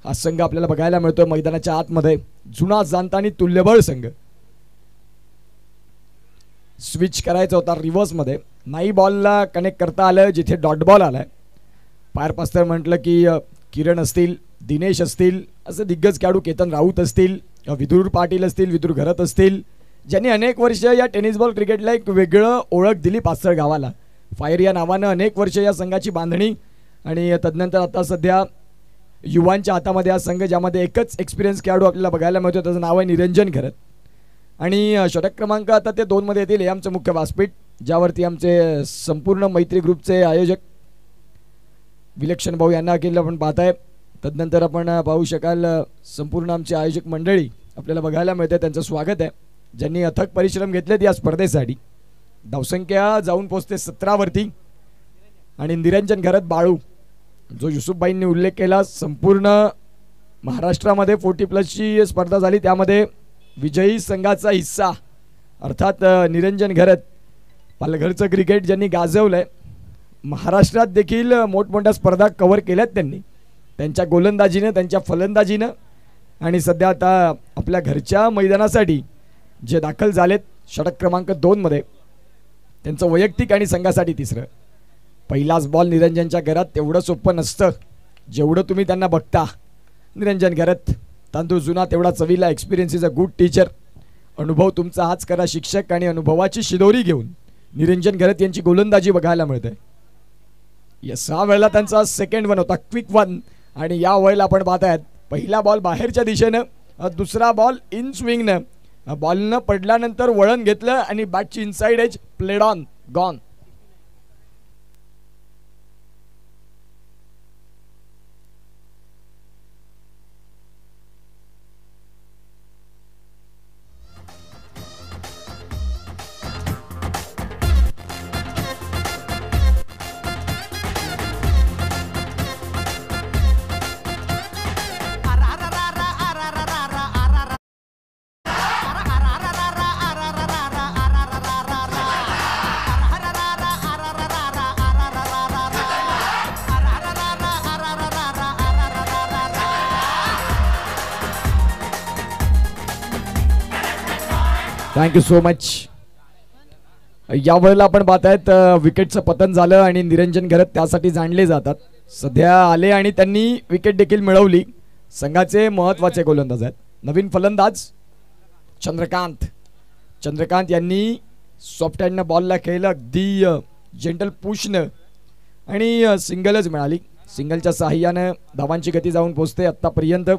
हा संघ आपल्याला बघायला मिळतोय मैदानाच्या आतमध्ये. जुना जाणता आणि तुल्यबळ संघ. स्विच करायचा होता रिव्हर्समध्ये, नाही बॉलला कनेक्ट करता आलं जिथे डॉट बॉल आलाय. फायर पास्तळ म्हटलं की किरण असतील, दिनेश असतील, असे दिग्गज खेळाडू, केतन राऊत असतील, विदुर पाटील असतील, विदुर घरत असतील, ज्यांनी अनेक वर्ष या टेनिस बॉल क्रिकेटला एक वेगळं ओळख दिली पास्तळ गावाला. फायर या नावानं अनेक वर्ष या संघाची बांधणी. आणि तदनंतर आता सध्या युवांच्या हातामध्ये हा संघ, ज्यामध्ये एकच एक्सपिरियन्स खेळाडू आपल्याला बघायला मिळतो, त्याचं नाव आहे निरंजन घरत. आणि षटक क्रमांक आता ते 2 मध्ये येतील. हे आमचं मुख्य व्यासपीठ, ज्यावरती आमचे संपूर्ण मैत्री ग्रुपचे आयोजक विलक्षण भाऊ यांना केलं आपण पाहताय. तदनंतर आपण पाहू शकाल संपूर्ण आमचे आयोजक मंडळी आपल्याला बघायला मिळते. त्यांचं स्वागत आहे, ज्यांनी अथक परिश्रम घेतलेत या स्पर्धेसाठी. धावसंख्या जाऊन पोहोचते 17वरती. आणि निरंजन घरत बाळू, जो युसुफबाईंनी उल्लेख केला, संपूर्ण महाराष्ट्रामध्ये 40+ स्पर्धा झाली, त्यामध्ये विजयी संघाचा हिस्सा अर्थात निरंजन घरत पालघरचं क्रिकेट ज्यांनी गाजवलंय, महाराष्ट्रात देखील मोठमोठ्या स्पर्धा कव्हर केल्यात त्यांनी त्यांच्या गोलंदाजीनं, त्यांच्या फलंदाजीनं. आणि सध्या आता आपल्या घरच्या मैदानासाठी जे दाखल झालेत षटक क्रमांक 2 मध्ये, त्यांचं वैयक्तिक आणि संघासाठी तिसरं. पहिलाच बॉल निरंजनच्या घरात तेवढं सोपं नसतं जेवढं तुम्ही त्यांना बघता. निरंजन घरात तांदूळ जुना तेवढा चवीला. Experience is a good teacher. अनुभव तुमचा हाच करा शिक्षक. आणि अनुभवाची शिदोरी घेऊन निरंजन घरत यांची गोलंदाजी बघायला मिळते. या 6 वेळेला त्यांचा सेकंड वन होता, क्विक वन. आणि या वेळेला आपण पाहतायत पहिला बॉल बाहेरच्या दिशेनं, दुसरा बॉल इन स्विंगनं. बॉलनं पडल्यानंतर वळण घेतलं आणि बॅटची inside edge played on, gone. Thank you so much. या वेळेला आपण पाहतायत विकेटचं पतन झालं आणि निरंजन घरत त्यासाठी जाणले जातात. सध्या आले आणि त्यांनी विकेट देखील मिळवली. संघाचे महत्त्वाचे गोलंदाज आहेत. नवीन फलंदाज चंद्रकांत. चंद्रकांत यांनी सॉफ्ट हँडनं बॉलला खेळलं, अगदी जेंटल पुशनं, आणि सिंगलच मिळाली. सिंगलच्या साहाय्यानं धावांची गती जाऊन पोचते. आत्तापर्यंत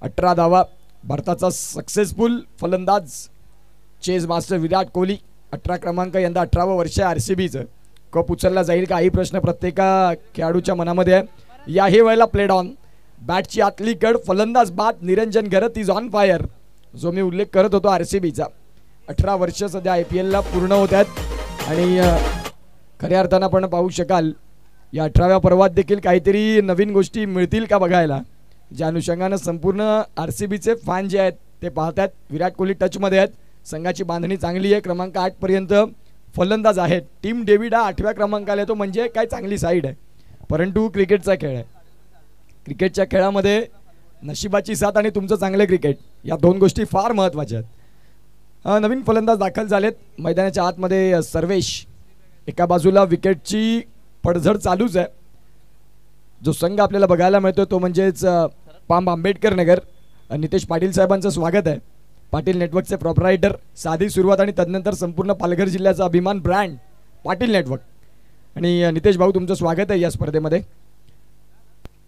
18 धावा. भारताचा सक्सेसफुल फलंदाज चेस मास्टर विराट कोहली, 18 क्रमांक, यंदा 18वं वर्ष आहे RCBचं. कप उचलला जाईल का ही प्रश्न प्रत्येका खेळाडूच्या मनामध्ये आहे. याही वेळेला प्लेड ऑन. बॅटची आतली कड, फलंदाज बाद. निरंजन घरत इज ऑन फायर, जो मी उल्लेख करत होतो RCBचा. 18 वर्ष सध्या IPLला पूर्ण होत आहेत. आणि खऱ्या अर्थानं आपण पाहू शकाल या 18व्या पर्वात देखील काहीतरी नवीन गोष्टी मिळतील का बघायला, ज्या अनुषंगानं संपूर्ण RCBचे फॅन जे आहेत ते पाहतात. विराट कोहली टचमध्ये आहेत. संघाची बांधणी चांगली आहे. क्रमांक 8 पर्यंत फलंदाज आहेत. टीम डेव्हिड हा 8व्या क्रमांकाला येतो, म्हणजे काय चांगली साईड आहे. परंतु क्रिकेटचा खेळ आहे. क्रिकेटच्या खेळामध्ये नशिबाची साथ आणि तुमचं चांगलं क्रिकेट, या 2 गोष्टी फार महत्त्वाच्या आहेत. नवीन फलंदाज दाखल झालेत मैदानाच्या आतमध्ये. सर्वेश. एका बाजूला विकेटची पडझड चालूच आहे. जो संघ आपल्याला बघायला मिळतो तो म्हणजेच पाम आंबेडकर नगर. नितेश पाटील साहेबांचं स्वागत आहे. पाटील नेटवर्कचे प्रोप्रायटर. साधी सुरुवात आणि तदनंतर संपूर्ण पालघर जिल्ह्याचा अभिमान ब्रँड पाटील नेटवर्क. आणि नितेश भाऊ तुमचं स्वागत आहे या स्पर्धेमध्ये.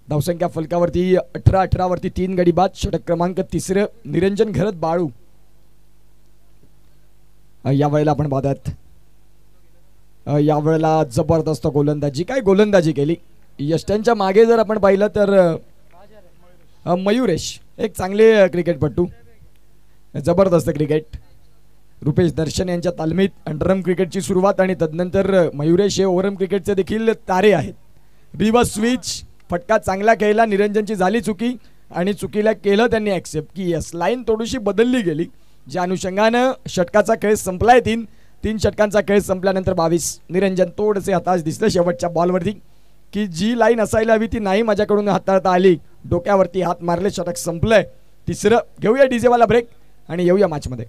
धावसंख्या फलकावरती 18-18 वरती 3 गडी बाद. षटक क्रमांक 3 निरंजन घरत बाळू. या वेळेला आपण पाहतात या वेळेला जबरदस्त गोलंदाजी. काय गोलंदाजी केली. यष्ट्यांच्या मागे जर आपण पाहिलं तर मयुरेश एक चांगले क्रिकेटपटू, जबरदस्त क्रिकेट. रुपेश दर्शन यांच्या तालमीत अंडरआर्म क्रिकेटची सुरुवात आणि तदनंतर मयुरेश हे ओव्हरआर्म क्रिकेटचे देखील तारे आहेत. रिव्हर्स स्विच, फटका चांगला खेळला. निरंजनची झाली चुकी आणि चुकीला केलं त्यांनी ॲक्सेप्ट की यस, लाईन थोडीशी बदलली गेली, ज्या अनुषंगानं षटकाचा खेळ संपलाय. 3 षटकांचा खेळ संपल्यानंतर 22. निरंजन थोडेसे हताश दिसलं शेवटच्या बॉलवरती की जी लाईन असायला हवी ती नाही माझ्याकडून हाताळता आली. डोक्यावरती हात मारले, षटक संपलंय. 3. घेऊया डीजेवाला ब्रेक आणि येऊया मॅचमध्ये.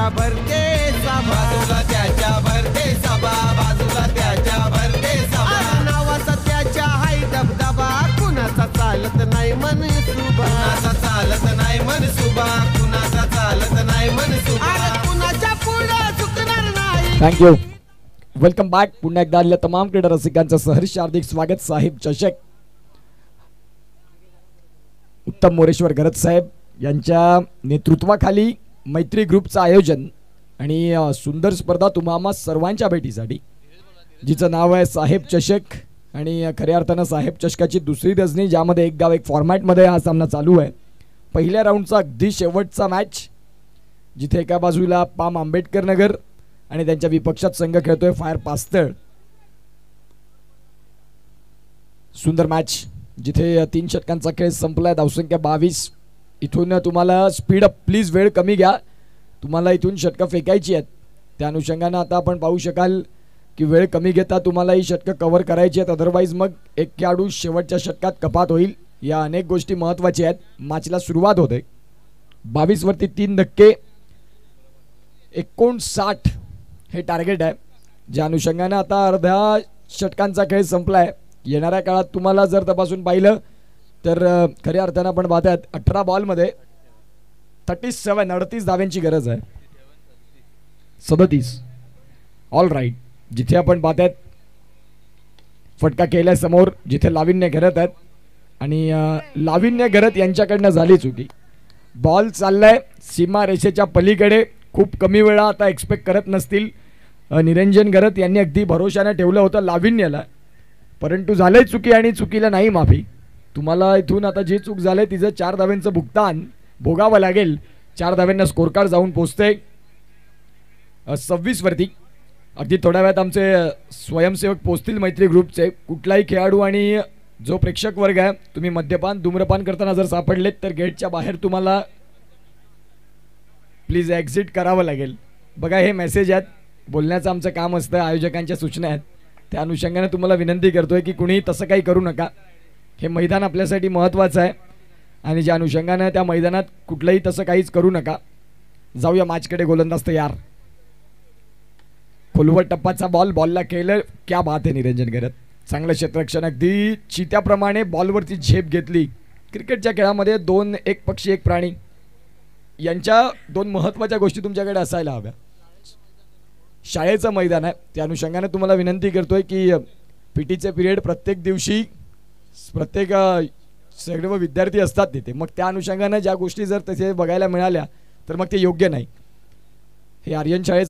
त्याच्या भरते सभा, बाजूला त्याच्या भरते सभा, बाजूला त्याच्या भरते सभा. नावाचा त्याच्या हाय दबदबा, कुणाचा चालत नाही मन सुभा, कुणाचा चालत नाही मन सुभा, कुणाचा चालत नाही मन सुभा. कुणाच्या पुढे चुकणार नाही. थँक्यू. Welcome back. पुन्हा एकदा आलेल्या तमाम क्रीडा रसिकांचं सहर्ष हार्दिक स्वागत. साहेब चषक उत्तम मोरेश्वर गरज साहेब यांच्या नेतृत्वाखाली मैत्री ग्रुपचं आयोजन आणि सुंदर स्पर्धा तुम्हा सर्वांच्या भेटीसाठी, जिचं नाव आहे साहेब चषक. आणि खऱ्या अर्थानं साहेब चषकाची दुसरी रजनी, ज्यामध्ये एक गाव एक फॉर्मॅटमध्ये हा सामना चालू आहे. पहिल्या राऊंडचा अगदी शेवटचा मॅच, जिथे एका बाजूला पाम आंबेडकर नगर आणि त्यांच्या विपक्षात संघ खेळतोय फायर पास्तळ. सुंदर मॅच, जिथे 3 षटकांचा खेळ संपलाय. धावसंख्या 22. इथून तुम्हाला स्पीड अप, प्लीज वेळ कमी घ्या, तुम्हाला इथून षटकं फेकायची आहेत. त्या अनुषंगानं आता आपण पाहू शकाल की वेळ कमी घेता तुम्हाला ही षटकं कव्हर करायची आहेत. अदरवाईज मग एक खेळाडू शेवटच्या षटकात कपात होईल. या अनेक गोष्टी महत्त्वाच्या आहेत. मॅचला सुरुवात होते. 22 वरती 3 धक्के, 59 हे टार्गेट आहे. ज्या अनुषंगानं आता अर्ध्या षटकांचा खेळ संपलाय. येणाऱ्या काळात तुम्हाला जर तपासून पाहिलं तर खऱ्या अर्थानं आपण पाहतात 18 बॉलमध्ये 38 धाव्यांची गरज आहे. 37. All right. जिथे आपण पाहतात फटका केलाय समोर, जिथे लाविन्य घरत आहेत आणि लाविन्य घरत यांच्याकडनं झाली चुकी. बॉल चाललाय सीमा रेषेच्या पलीकडे. खूप कमी वेळा आता एक्सपेक्ट करत नसतील. निरंजन घरत यांनी अगदी भरोशाने ठेवलं होतं लाविन्यला, परंतु झालंय चुकी आणि चुकीला नाही माफी. तुम्हाला इथून आता जी चूक झाली तिचं 4 धाव्यांचं भुगतान भोगावं लागेल. 4 धाव्यांना स्कोर कार्ड जाऊन पोचते 26 वरती. अगदी थोड्या वेळात आमचे स्वयंसेवक पोचतील मैत्री ग्रुपचे. कुठलाही खेळाडू आणि जो प्रेक्षक वर्ग आहे, तुम्ही मद्यपान धूम्रपान करताना जर सापडलेत तर गेटच्या बाहेर तुम्हाला प्लीज एक्झिट करावं लागेल. बघा हे मेसेज आहेत, बोलण्याचं आमचं काम असतं, आयोजकांच्या सूचना आहेत. त्या अनुषंगाने तुम्हाला विनंती करतोय की कुणीही तसं काही करू नका. हे मैदान आपल्यासाठी महत्त्वाचं आहे आणि ज्या अनुषंगाने त्या मैदानात कुठलंही तसं काहीच करू नका. जाऊया मॅचकडे. गोलंदाज तयार. खोलवट टप्पाचा बॉल, बॉलला केलं. क्या बात आहे निरंजन करत. चांगलं क्षेत्ररक्षण, अगदी चित्याप्रमाणे बॉलवरती झेप घेतली. क्रिकेटच्या खेळामध्ये 2 एक पक्षी एक प्राणी यांच्या 2 महत्त्वाच्या गोष्टी तुमच्याकडे असायला हव्या. शाळेचं मैदान आहे, त्या अनुषंगाने तुम्हाला विनंती करतोय की पीटीचे पिरियड प्रत्येक दिवशी प्रत्येक सर्व विद्यार्थी असतात तिथे. मग त्या अनुषंगाने ज्या गोष्टी जर तसे बघायला मिळाल्या तर मग ते योग्य नाही. हे आर्यन शाळेत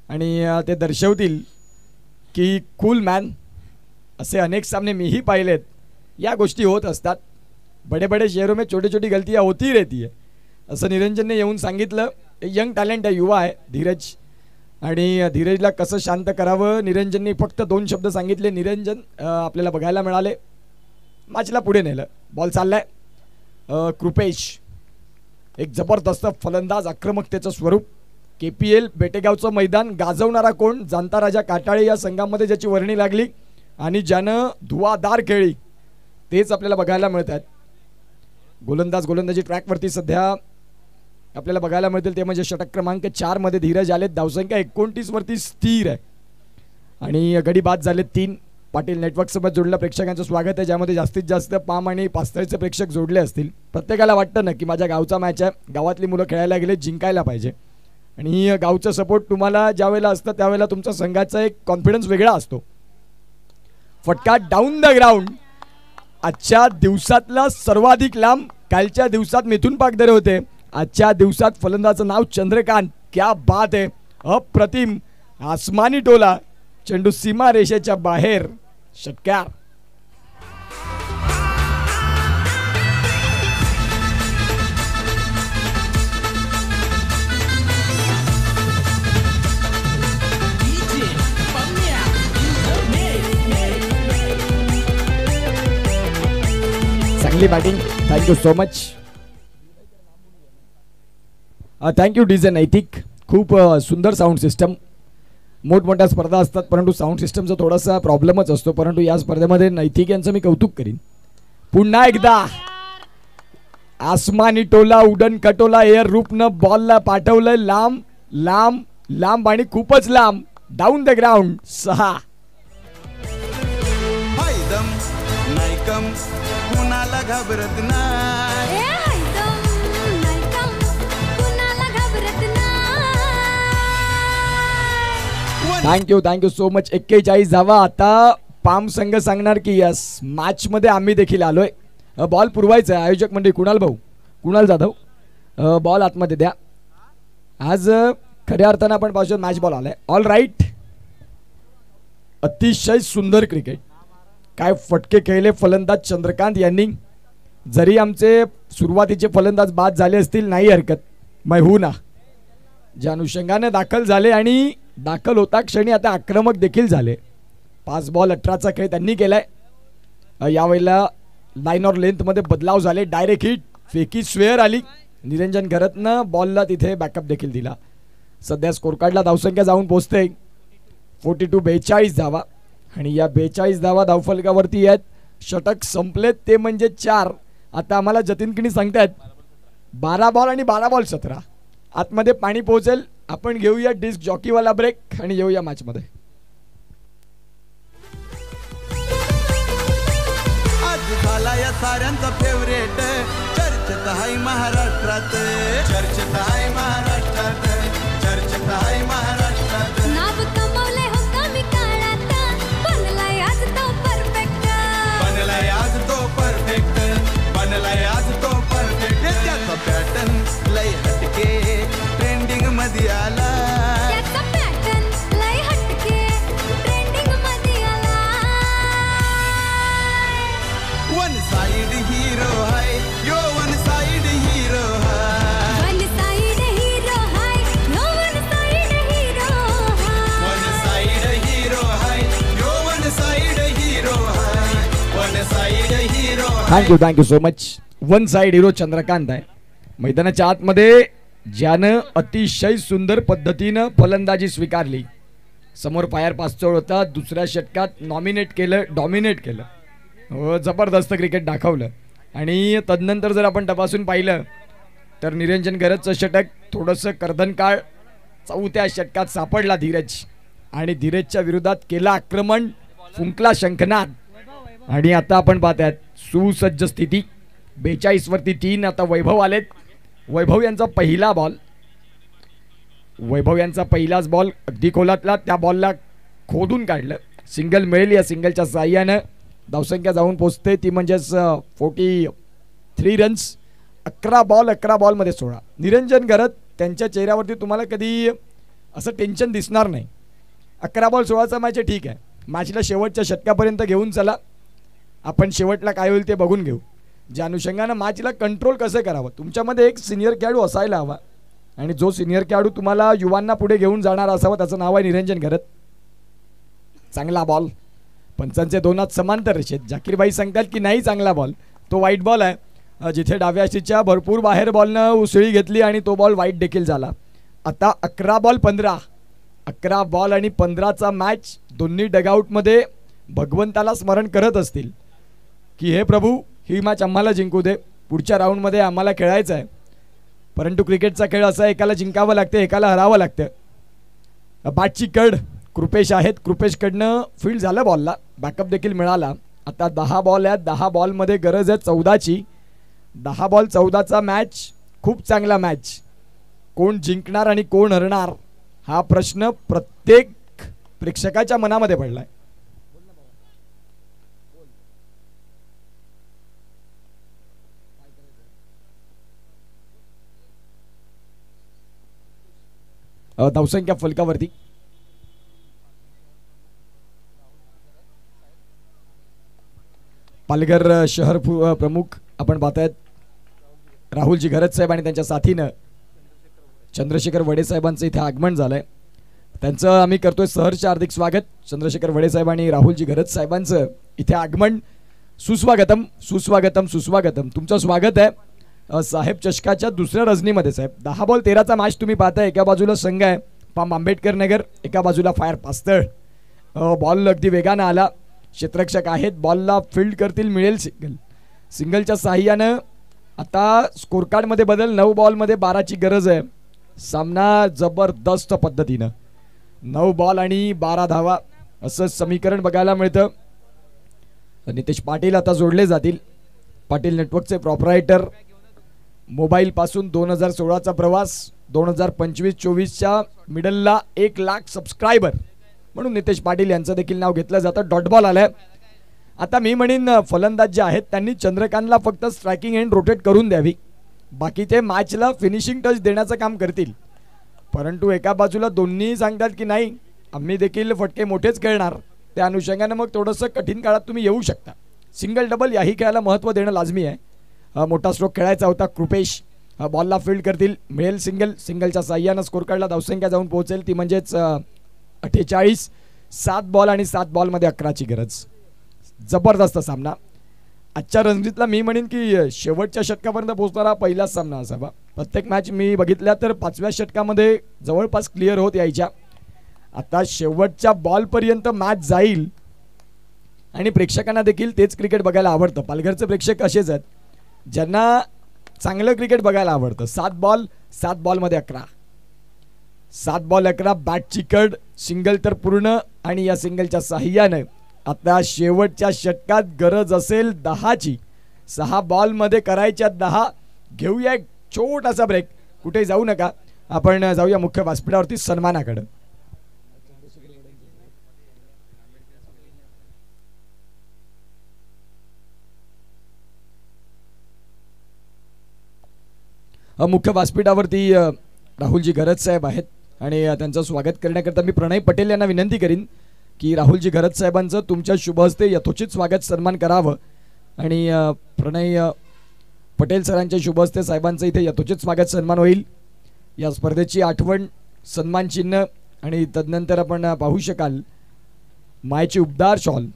आणि ते दर्शवतील की कूल मॅन. असे अनेक सामने मीही पाहिलेत. या गोष्टी होत असतात. बडे बडे शहरों में छोटी छोटी गलतियाँ होती रहती है, असं निरंजनने येऊन सांगितलं. यंग टॅलेंट आहे, युवा आहे धीरज. आणि धीरजला कसं शांत करावं निरंजनने फक्त 2 शब्द सांगितले. निरंजन आपल्याला बघायला मिळाले. मॅचला पुढे नेलं. बॉल चाललाय. कृपेश एक जबरदस्त फलंदाज, आक्रमकतेचं स्वरूप. KPL बेटेगावचं मैदान गाजवणारा कोण? जाणता राजा काटाळे या संघामध्ये ज्याची वर्णी लागली आणि ज्यानं धुवाधार खेळली तेच आपल्याला बघायला मिळत आहेत. गोलंदाजी ट्रॅकवरती सध्या आपल्याला बघायला मिळतील ते म्हणजे षटक क्रमांक 4 मध्ये धीरज आले. धावसंख्या 29 वरती स्थिर आहे आणि गडी बाद झाले 3. पाटील नेटवर्क सोबत जोडलं प्रेक्षकांचं स्वागत आहे, ज्यामध्ये जास्तीत जास्त पाम आणि पास्तळचे प्रेक्षक जोडले असतील. प्रत्येकाला वाटतं ना की माझ्या गावचा मॅच आहे, गावातली मुलं खेळायला गेले, जिंकायला पाहिजे. आणि गावचं सपोर्ट तुम्हाला ज्या वेळेला असतं त्यावेळेला तुमच्या संघाचा एक कॉन्फिडन्स वेगळा असतो. फटका डाऊन द ग्राउंड. आजच्या दिवसातला सर्वाधिक लांब. कालच्या दिवसात मिथुन पागदरे होते, आजच्या दिवसात फलंदाजाचं नाव चंद्रकांत. क्या बात आहे, अप्रतिम आसमानी टोला. चेंडू सीमा रेषेच्या बाहेर. षटकार. चांगली batting. Thank you so much. Thank you DJ नैतिक. खूप सुंदर साऊंड सिस्टम. मोठमोठ्या स्पर्धा असतात परंतु साऊंड सिस्टमचा थोडासा प्रॉब्लेमच असतो, परंतु या स्पर्धेमध्ये नैतिक यांचं मी कौतुक करीन. पुन्हा एकदा आसमानी टोला उडन खटोला एअर रूपनं बॉलला पाठवलंय लांब लांब लांब आणि खूपच लांब. Down the ground 6. हायदम नायकम कुणाला घाबरत नाही. Thank you so much. 41 धावा. आता पाम संघ सांगणार की यस मॅच मध्ये आम्ही देखील आलोय. बॉल पुरवायचा आहे. आयोजक मंडळी कुणाल जाधव बॉल आतमध्ये द्या. आज खऱ्या अर्थानं आपण पाहतो मॅच बॉल आलाय. All right. अतिशय सुंदर क्रिकेट. काय फटके खेळले फलंदाज चंद्रकांत यांनी. जरी आमचे सुरुवातीचे फलंदाज बाद झाले असतील नाही हरकत. मैहुना ज्या अनुषंगाने दाखल झाले आणि दाखल होता क्षणी आता आक्रमक देखील झाले. 5 बॉल 18चा खेळ त्यांनी केलाय. यावेळेला लाईन ऑर लेंथ मध्ये बदलाव झाले. डायरेक्ट हिट फेकी स्वेअर आली. निरंजन घरतनं बॉलला तिथे बॅकअप देखील दिला. सध्या स्कोर कार्डला धावसंख्या जाऊन पोहोचते 42 धावा आणि या 42 धावा धावफलकावरती आहेत. षटक संपलेत ते म्हणजे 4. आता आम्हाला जतीन किणी सांगतायत 12 बॉल आणि 12 बॉल 17. आतमध्ये पाणी पोहोचेल. आपण घेऊया डिस्क जॉकीवाला ब्रेक आणि येऊया मॅच मध्ये. आज झाला या साऱ्यांचा फेवरेट. चर्चेत आहे महाराष्ट्रात. चर्चेत आहे महाराष्ट्रात. चर्चेत आहे महाराष्ट्रात. नाव कमावले हो कमी काळात. बनलाय आज तो परफेक्ट. बनलाय आज तो परफेक्ट. बनलाय आज तो परफेक्ट. त्याचा पॅटर्न लय हटके ट्रेंडिंग मध्ये आला. त्याचा पॅटर्न लय हटके ट्रेंडिंग मध्ये आला. वन साइड हीरो हाय यो वन साइड हीरो हाय. वन साइड हीरो हाय नो वन साइड हीरो हाय. वन साइड हीरो हाय यो वन साइड हीरो हाय. वन साइड हीरो हाय. Thank you so much. One side hero Chandrakant आहे. मैदानाच्या आतमध्ये ज्यानं अतिशय सुंदर पद्धतीनं फलंदाजी स्वीकारली. समोर फायर पाचोळ होता. दुसऱ्या षटकात डॉमिनेट केलं. जबरदस्त क्रिकेट दाखवलं. आणि तदनंतर जर आपण तपासून पाहिलं तर निरंजन गरजचं षटक थोडंसं कर्दनकाळ 4थ्या षटकात सापडला धीरज आणि धीरजच्या विरोधात केला आक्रमण. फुंकला शंखनाद आणि आता आपण पाहतात सुसज्ज स्थिती. 42 वरती 3. आता वैभव आलेत. वैभव यांचा पहिलाच बॉल अगदी खोलातला. त्या बॉलला खोदून काढलं. सिंगल मिळेल. या सिंगलच्या साह्यानं धावसंख्या जाऊन पोचते ती म्हणजेच 43 रन्स. 11 बॉलमध्ये 16. निरंजन घरत त्यांच्या चेहऱ्यावरती तुम्हाला कधी असं टेन्शन दिसणार नाही. 11 बॉल 16चा मॅच आहे. ठीक आहे. मॅचला शेवटच्या षटकापर्यंत घेऊन चला. आपण शेवटला काय होईल ते बघून घेऊ. ज्या अनुषंगानं मॅचला कंट्रोल कसं करावं. तुमच्यामध्ये एक सिनियर खेळाडू असायला हवा आणि जो सिनियर खेळाडू तुम्हाला युवांना पुढे घेऊन जाणार असावा त्याचं नाव आहे निरंजन घरत. चांगला बॉल. पंचांचे 2 समांतर रेषेत. जाकीरबाई सांगतात की नाही चांगला बॉल. तो वाईट बॉल आहे. जिथे डाव्या हातीच्या भरपूर बाहेर बॉलनं उसळी घेतली आणि तो बॉल वाईट देखील झाला. आता 11 बॉल 15. 11 बॉल आणि 15चा मॅच. दोन्ही डगआउटमध्ये भगवंताला स्मरण करत असतील की हे प्रभू ही मॅच आम्हाला जिंकू दे. पुढच्या राऊंडमध्ये आम्हाला खेळायचं आहे. परंतु क्रिकेटचा खेळ असा एकाला जिंकावं लागतं एकाला हरावं लागतं. बॅटची कड कृपेश आहेत. कृपेशकडनं फील्ड झालं बॉलला. बॅकअप देखील मिळाला. आता 10 बॉल आहेत. 10 बॉलमध्ये गरज आहे 14ची. 10 बॉल 14चा मॅच. खूप चांगला मॅच. कोण जिंकणार आणि कोण हरणार हा प्रश्न प्रत्येक प्रेक्षकाच्या मनामध्ये पडलाय. धावसंख्या फलकावरती पालघर शहर प्रमुख आपण पाहतायत राहुलजी घरत साहेब आणि त्यांच्या साथीनं चंद्रशेखर वडे साहेबांचं इथे आगमन झालंय. त्यांचं आम्ही करतोय सहर्ष हार्दिक स्वागत. चंद्रशेखर वडे साहेब आणि राहुलजी घरत साहेबांचं इथे आगमन सुस्वागतम सुस्वागतम सुस्वागतम, तुमचं स्वागत आहे साहेब चषकाच्या दुसऱ्या रजनीमध्ये. साहेब 10 बॉल 13चा मॅच तुम्ही पाहताय. एका बाजूला संघ आहे पाम आंबेडकर नगर, एका बाजूला फायर पास्तळ. बॉल अगदी वेगानं आला, क्षेत्ररक्षक आहेत, बॉलला फील्ड करतील, मिळेल सिंगल. सिंगलच्या साहाय्यानं आता स्कोर कार्डमध्ये बदल, 9 बॉलमध्ये 12ची गरज आहे. सामना जबरदस्त पद्धतीनं 9 बॉल आणि 12 धावा असं समीकरण बघायला मिळतं. नितेश पाटील आता जोडले जातील. पाटील नेटवर्कचे प्रॉपरायटर. मोबाईलपासून 2016चा प्रवास, 2025-24च्या मिडलला 1 लाख सबस्क्रायबर म्हणून नितेश पाटील यांचं देखील नाव घेतलं जातं. डॉट बॉल आलाय. आता मी म्हणेन फलंदाज जे आहेत त्यांनी चंद्रकांतला फक्त स्ट्रायकिंग एंड रोटेट करून द्यावी, बाकी ते मॅचला फिनिशिंग टच देण्याचं काम करतील. परंतु एका बाजूला दोन्ही सांगतात की नाही आम्ही देखील फटके मोठेच खेळणार, त्या अनुषंगानं मग थोडंसं कठीण काळात तुम्ही येऊ शकता. सिंगल डबल याही खेळाला महत्त्व देणं लाजमी आहे. मोठा स्ट्रोक खेळायचा होता. कृपेश बॉलला फील्ड करतील, मिळेल सिंगल. सिंगलच्या साह्यानं स्कोर कार्डला धावसंख्या जाऊन पोहोचेल ती म्हणजेच 48. 7 बॉल आणि 7 बॉलमध्ये 11ची गरज. जबरदस्त सामना आजच्या रणजीतला. मी म्हणेन की शेवटच्या षटकापर्यंत पोहोचणारा पहिलाच सामना असावा. प्रत्येक मॅच मी बघितल्या तर 5व्या षटकामध्ये जवळपास क्लिअर होत यायच्या. आता शेवटच्या बॉलपर्यंत मॅच जाईल आणि प्रेक्षकांना देखील तेच क्रिकेट बघायला आवडतं. पालघरचे प्रेक्षक असेच आहेत ज्यांना चांगलं क्रिकेट बघायला आवडतं. 7 बॉल 7 बॉलमध्ये 11. 7 बॉल 11 बॅटची कड. सिंगल तर पूर्ण आणि या सिंगलच्या साह्यानं आता शेवटच्या षटकात गरज असेल 10ची. 6 बॉलमध्ये करायच्या 10. घेऊया एक छोटासा ब्रेक, कुठे जाऊ नका. आपण जाऊया मुख्य व्यासपीठावरती सन्मानाकडे. मुख्य व्यासपीठावरती राहुलजी घरत साहेब आहेत आणि त्यांचं स्वागत करण्याकरता मी प्रणय पटेल यांना विनंती करीन की राहुलजी घरत साहेबांचं तुमच्या शुभ हस्ते यथोचित स्वागत सन्मान करावं. आणि प्रणय पटेल सरांच्या शुभ हस्ते साहेबांचं इथे यथोचित स्वागत सन्मान होईल. या स्पर्धेची आठवण, सन्मान चिन्ह आणि तदनंतर आपण पाहू शकाल मायची उबदार शॉल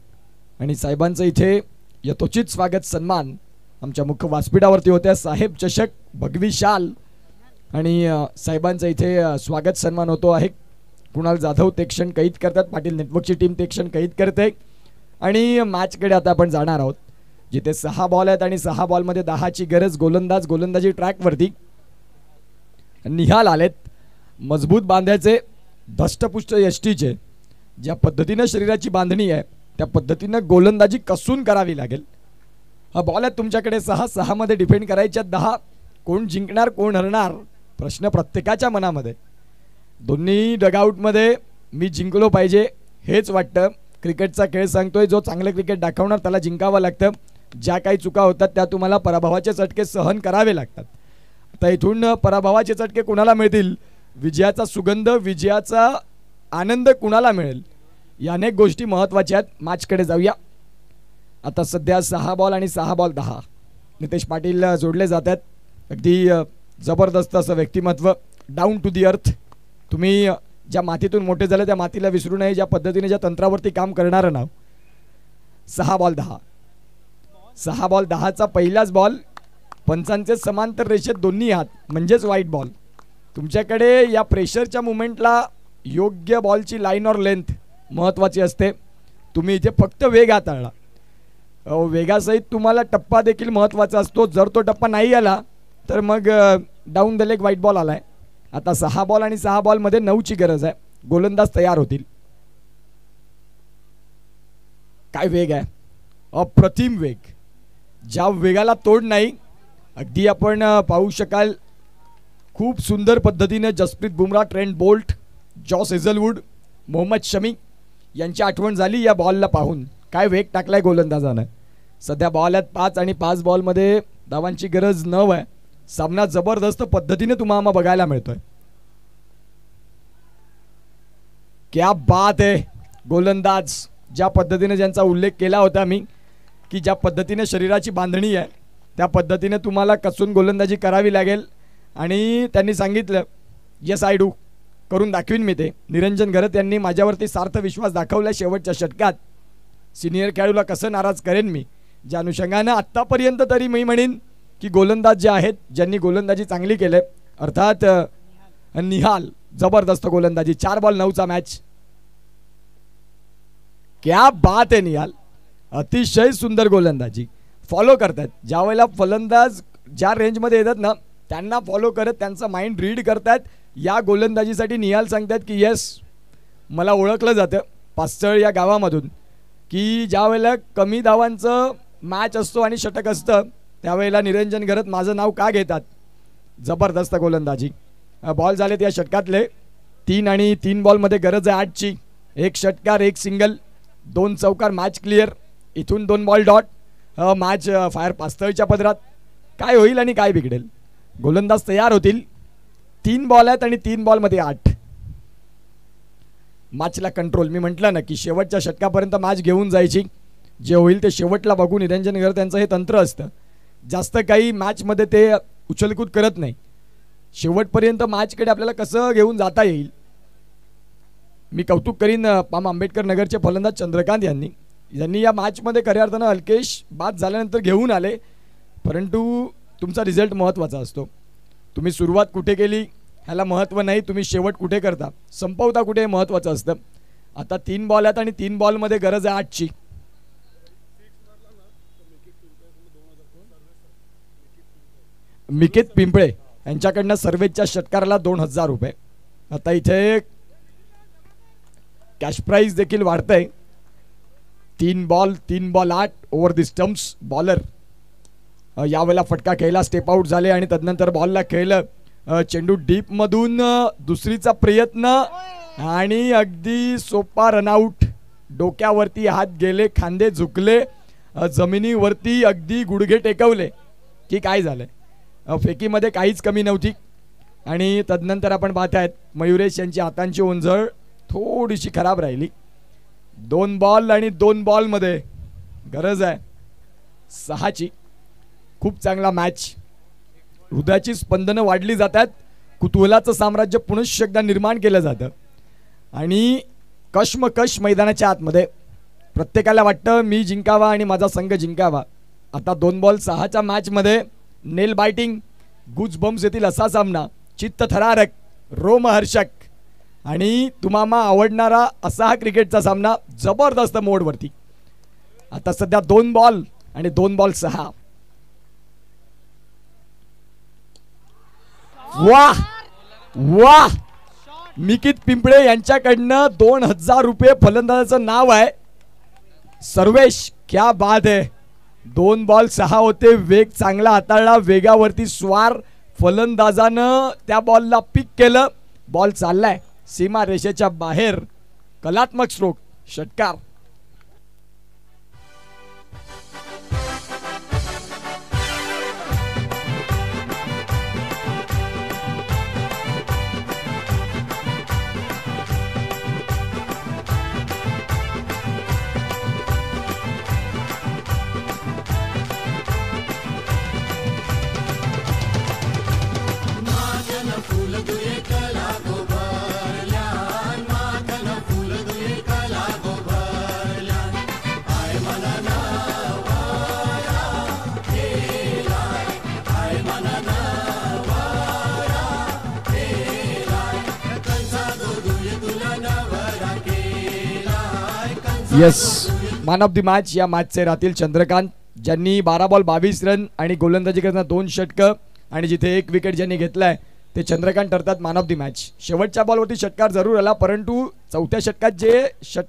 आणि साहेबांचं इथे यथोचित स्वागत सन्मान आमच्या मुख्य व्यासपीठावरती होत्या. साहेब चषक, भगवी शाल आणि साहेबांचं इथे स्वागत सन्मान होतो आहे. कुणाल जाधव ते क्षण कैद करतात, पाटील नेटवर्कची टीम ते क्षण कैद करते. आणि मॅचकडे आता आपण जाणार आहोत जिथे 6 बॉल आहेत आणि 6 बॉलमध्ये 10ची गरज. गोलंदाजी ट्रॅकवरती. निहाल आलेत, मजबूत बांधायचे, धष्टपुष्ट यष्टीचे. ज्या पद्धतीनं शरीराची बांधणी आहे त्या पद्धतीनं गोलंदाजी कसून करावी लागेल. हा बॉल आहे तुमच्याकडे 6. 6 मध्ये डिफेंड करायच्या 10. कोण जिंकणार कोण हरणार प्रश्न प्रत्येकाच्या मनामध्ये. दोन्ही डगआउटमध्ये मी जिंकलो पाहिजे हेच वाटतं. क्रिकेटचा खेळ सांगतोय जो चांगलं क्रिकेट दाखवणार त्याला जिंकावं लागतं. ज्या काही चुका होतात त्या तुम्हाला पराभवाचे चटके सहन करावे लागतात. आता इथून पराभवाचे चटके कुणाला मिळतील, विजयाचा सुगंध, विजयाचा आनंद कुणाला मिळेल, या अनेक गोष्टी महत्त्वाच्या आहेत. मॅचकडे जाऊया. आता सध्या 6 बॉल आणि 6 बॉल 10. नितेश पाटील जोडले जातात. अगदी जबरदस्त असं व्यक्तिमत्व, डाऊन टू दी अर्थ. तुम्ही ज्या मातीतून मोठे झाले त्या मातीला विसरू नये, ज्या पद्धतीने ज्या तंत्रावरती काम करणारं नाव. 6 बॉल 10. 6 बॉल 10चा पहिलाच बॉल. पंचांचे समांतर रेषेत दोन्ही हात म्हणजेच व्हाईट बॉल. तुमच्याकडे या प्रेशरच्या मुवमेंटला योग्य बॉलची लाईन और लेंथ महत्त्वाची असते. तुम्ही इथे फक्त वेग हाताळला. वेगासहित तुम्हाला टप्पा देखील महत्त्वाचा असतो. जर तो टप्पा नाही आला तर मग down the leg white ball आलाय. आता 6 बॉल आणि 6 बॉलमध्ये 9ची गरज आहे. गोलंदाज तयार होतील. काय वेग आहे, अप्रतिम वेग. ज्या वेगाला तोड नाही. अगदी आपण पाहू शकाल खूप सुंदर पद्धतीने जसप्रीत बुमराह, ट्रेंट बोल्ट, जॉस हेझलवूड, मोहम्मद शमी यांची आठवण झाली या बॉलला पाहून. काय वेग टाकलाय गोलंदाजानं. सध्या बॉल आहेत 5 आणि 5 बॉलमध्ये धावांची गरज 9 आहे. सामना जबरदस्त पद्धतीने तुम्हाला बघायला मिळतोय. क्या बात आहे. गोलंदाज ज्या पद्धतीने ज्यांचा उल्लेख केला होता मी की ज्या पद्धतीने शरीराची बांधणी आहे त्या पद्धतीने तुम्हाला कसून गोलंदाजी करावी लागेल. आणि त्यांनी सांगितलं येस आय डू, करून दाखवीन मी ते. निरंजन घरत यांनी माझ्यावरती सार्थ विश्वास दाखवला. शेवटच्या षटकात सिनियर खेळाडूला कसं नाराज करेन मी ज्या अनुषंगानं आत्तापर्यंत तरी मी म्हणेन की गोलंदाज जे आहेत ज्यांनी गोलंदाजी चांगली केले अर्थात निहाल जबरदस्त गोलंदाजी 4 बॉल 9चा मॅच. क्या बात आहे निहाल, अतिशय सुंदर गोलंदाजी. फॉलो करतात ज्या वेळेला फलंदाज ज्या रेंजमध्ये येतात ना त्यांना फॉलो करत त्यांचं माइंड रीड करतात. या गोलंदाजीसाठी निहाल सांगतात की येस मला ओळखलं जातं पास्तळ या गावामधून की ज्या वेळेला कमी धावांचं मॅच असतो आणि षटक असतं त्यावेळेला निरंजन घरत माझं नाव का घेतात. जबरदस्त गोलंदाजी. बॉल झालेत या षटकातले 3 आणि 3 बॉलमध्ये गरज आहे 8ची. 1 षटकार 1 सिंगल 2 चौकार मॅच क्लिअर. इथून 2 बॉल डॉट. मॅच फायर पास्तळच्या पदरात. काय होईल आणि काय बिघडेल. गोलंदाज तयार होतील. 3 बॉल आहेत आणि 3 बॉलमध्ये 8. मॅचला कंट्रोल. मी म्हटलं ना की शेवटच्या षटकापर्यंत मॅच घेऊन जायची. जे होईल ते शेवटला बघू. निरंजन घर त्यांचं हे तंत्र असतं. जास्त काही मॅचमध्ये ते उचलकूद करत नाही. शेवटपर्यंत मॅचकडे आपल्याला कसं घेऊन जाता येईल. मी कौतुक करीन पाम आंबेडकर नगरचे फलंदाज चंद्रकांत यांनी या मॅचमध्ये खऱ्या अर्थानं हलकेश बाद झाल्यानंतर घेऊन आले. परंतु तुमचा रिझल्ट महत्त्वाचा असतो. तुम्ही सुरुवात कुठे केली ह्याला महत्त्व नाही, तुम्ही शेवट कुठे करता संपवता कुठे महत्त्वाचं असतं. आता 3 बॉल आहेत आणि 3 बॉलमध्ये गरज आहे 8ची. मिकित पिंपळे यांच्याकडनं सर्वेच्या षटकाराला 2000 रुपये. आता इथे कॅश प्राइज देखील वाढतंय. 3 बॉल 8 ओव्हर दी स्टम्प्स. बॉलर यावेळेला फटका खेळला, स्टेप आउट झाले आणि तदनंतर बॉलला खेळलं. चेंडू डीप मधून दुसरीचा प्रयत्न आणि अगदी सोपा रनआउट. डोक्यावरती हात गेले, खांदे झुकले, जमिनीवरती अगदी गुडघे टेकवले की काय झालं. फेकीमध्ये काहीच कमी नव्हती. आणि तदनंतर आपण पाहतायत मयुरेश यांची हातांची ओंजळ थोडीशी खराब राहिली. 2 बॉल आणि 2 बॉलमध्ये गरज आहे 6ची. खूप चांगला मॅच. हृदयाची स्पंदनं वाढली जातात. कुतूहलाचं साम्राज्य पुनश्च एकदा निर्माण केलं जातं आणि कश्मकश मैदानाच्या आतमध्ये प्रत्येकाला वाटतं मी जिंकावा आणि माझा संघ जिंकावा. आता 2 बॉल 6च्या मॅचमध्ये नेल बायटिंग गुज बम्स येतील असा सामना. चित्त थरारक, रोमहर्षक आणि तुम्हाला आवडणारा असा हा क्रिकेटचा सामना जबरदस्त मोडवरती. आता सध्या 2 बॉल आणि 2 बॉल 6. वाह वाह. मिकित पिंपळे यांच्याकडनं 2000 रुपये. फलंदाजाचं नाव आहे सर्वेश. क्या बात आहे. 2 बॉल 6 होते. वेग चांगला हाताळला, वेगावरती स्वार. फलंदाजानं त्या बॉलला पिक केलं. बॉल चाललाय सीमा रेषेच्या बाहेर. कलात्मक स्ट्रोक, षटकार. Yes, man of the match या मॅचचे राहतील चंद्रकांत, ज्यांनी 12 बॉल 22 रन आणि गोलंदाजी करताना 2 षटकं आणि जिथे 1 विकेट ज्यांनी घेतलाय ते चंद्रकांत ठरतात मॅन ऑफ द मॅच. शेवटच्या बॉलवरती षटकार जरूर आला, परंतु चौथ्या षटकात जे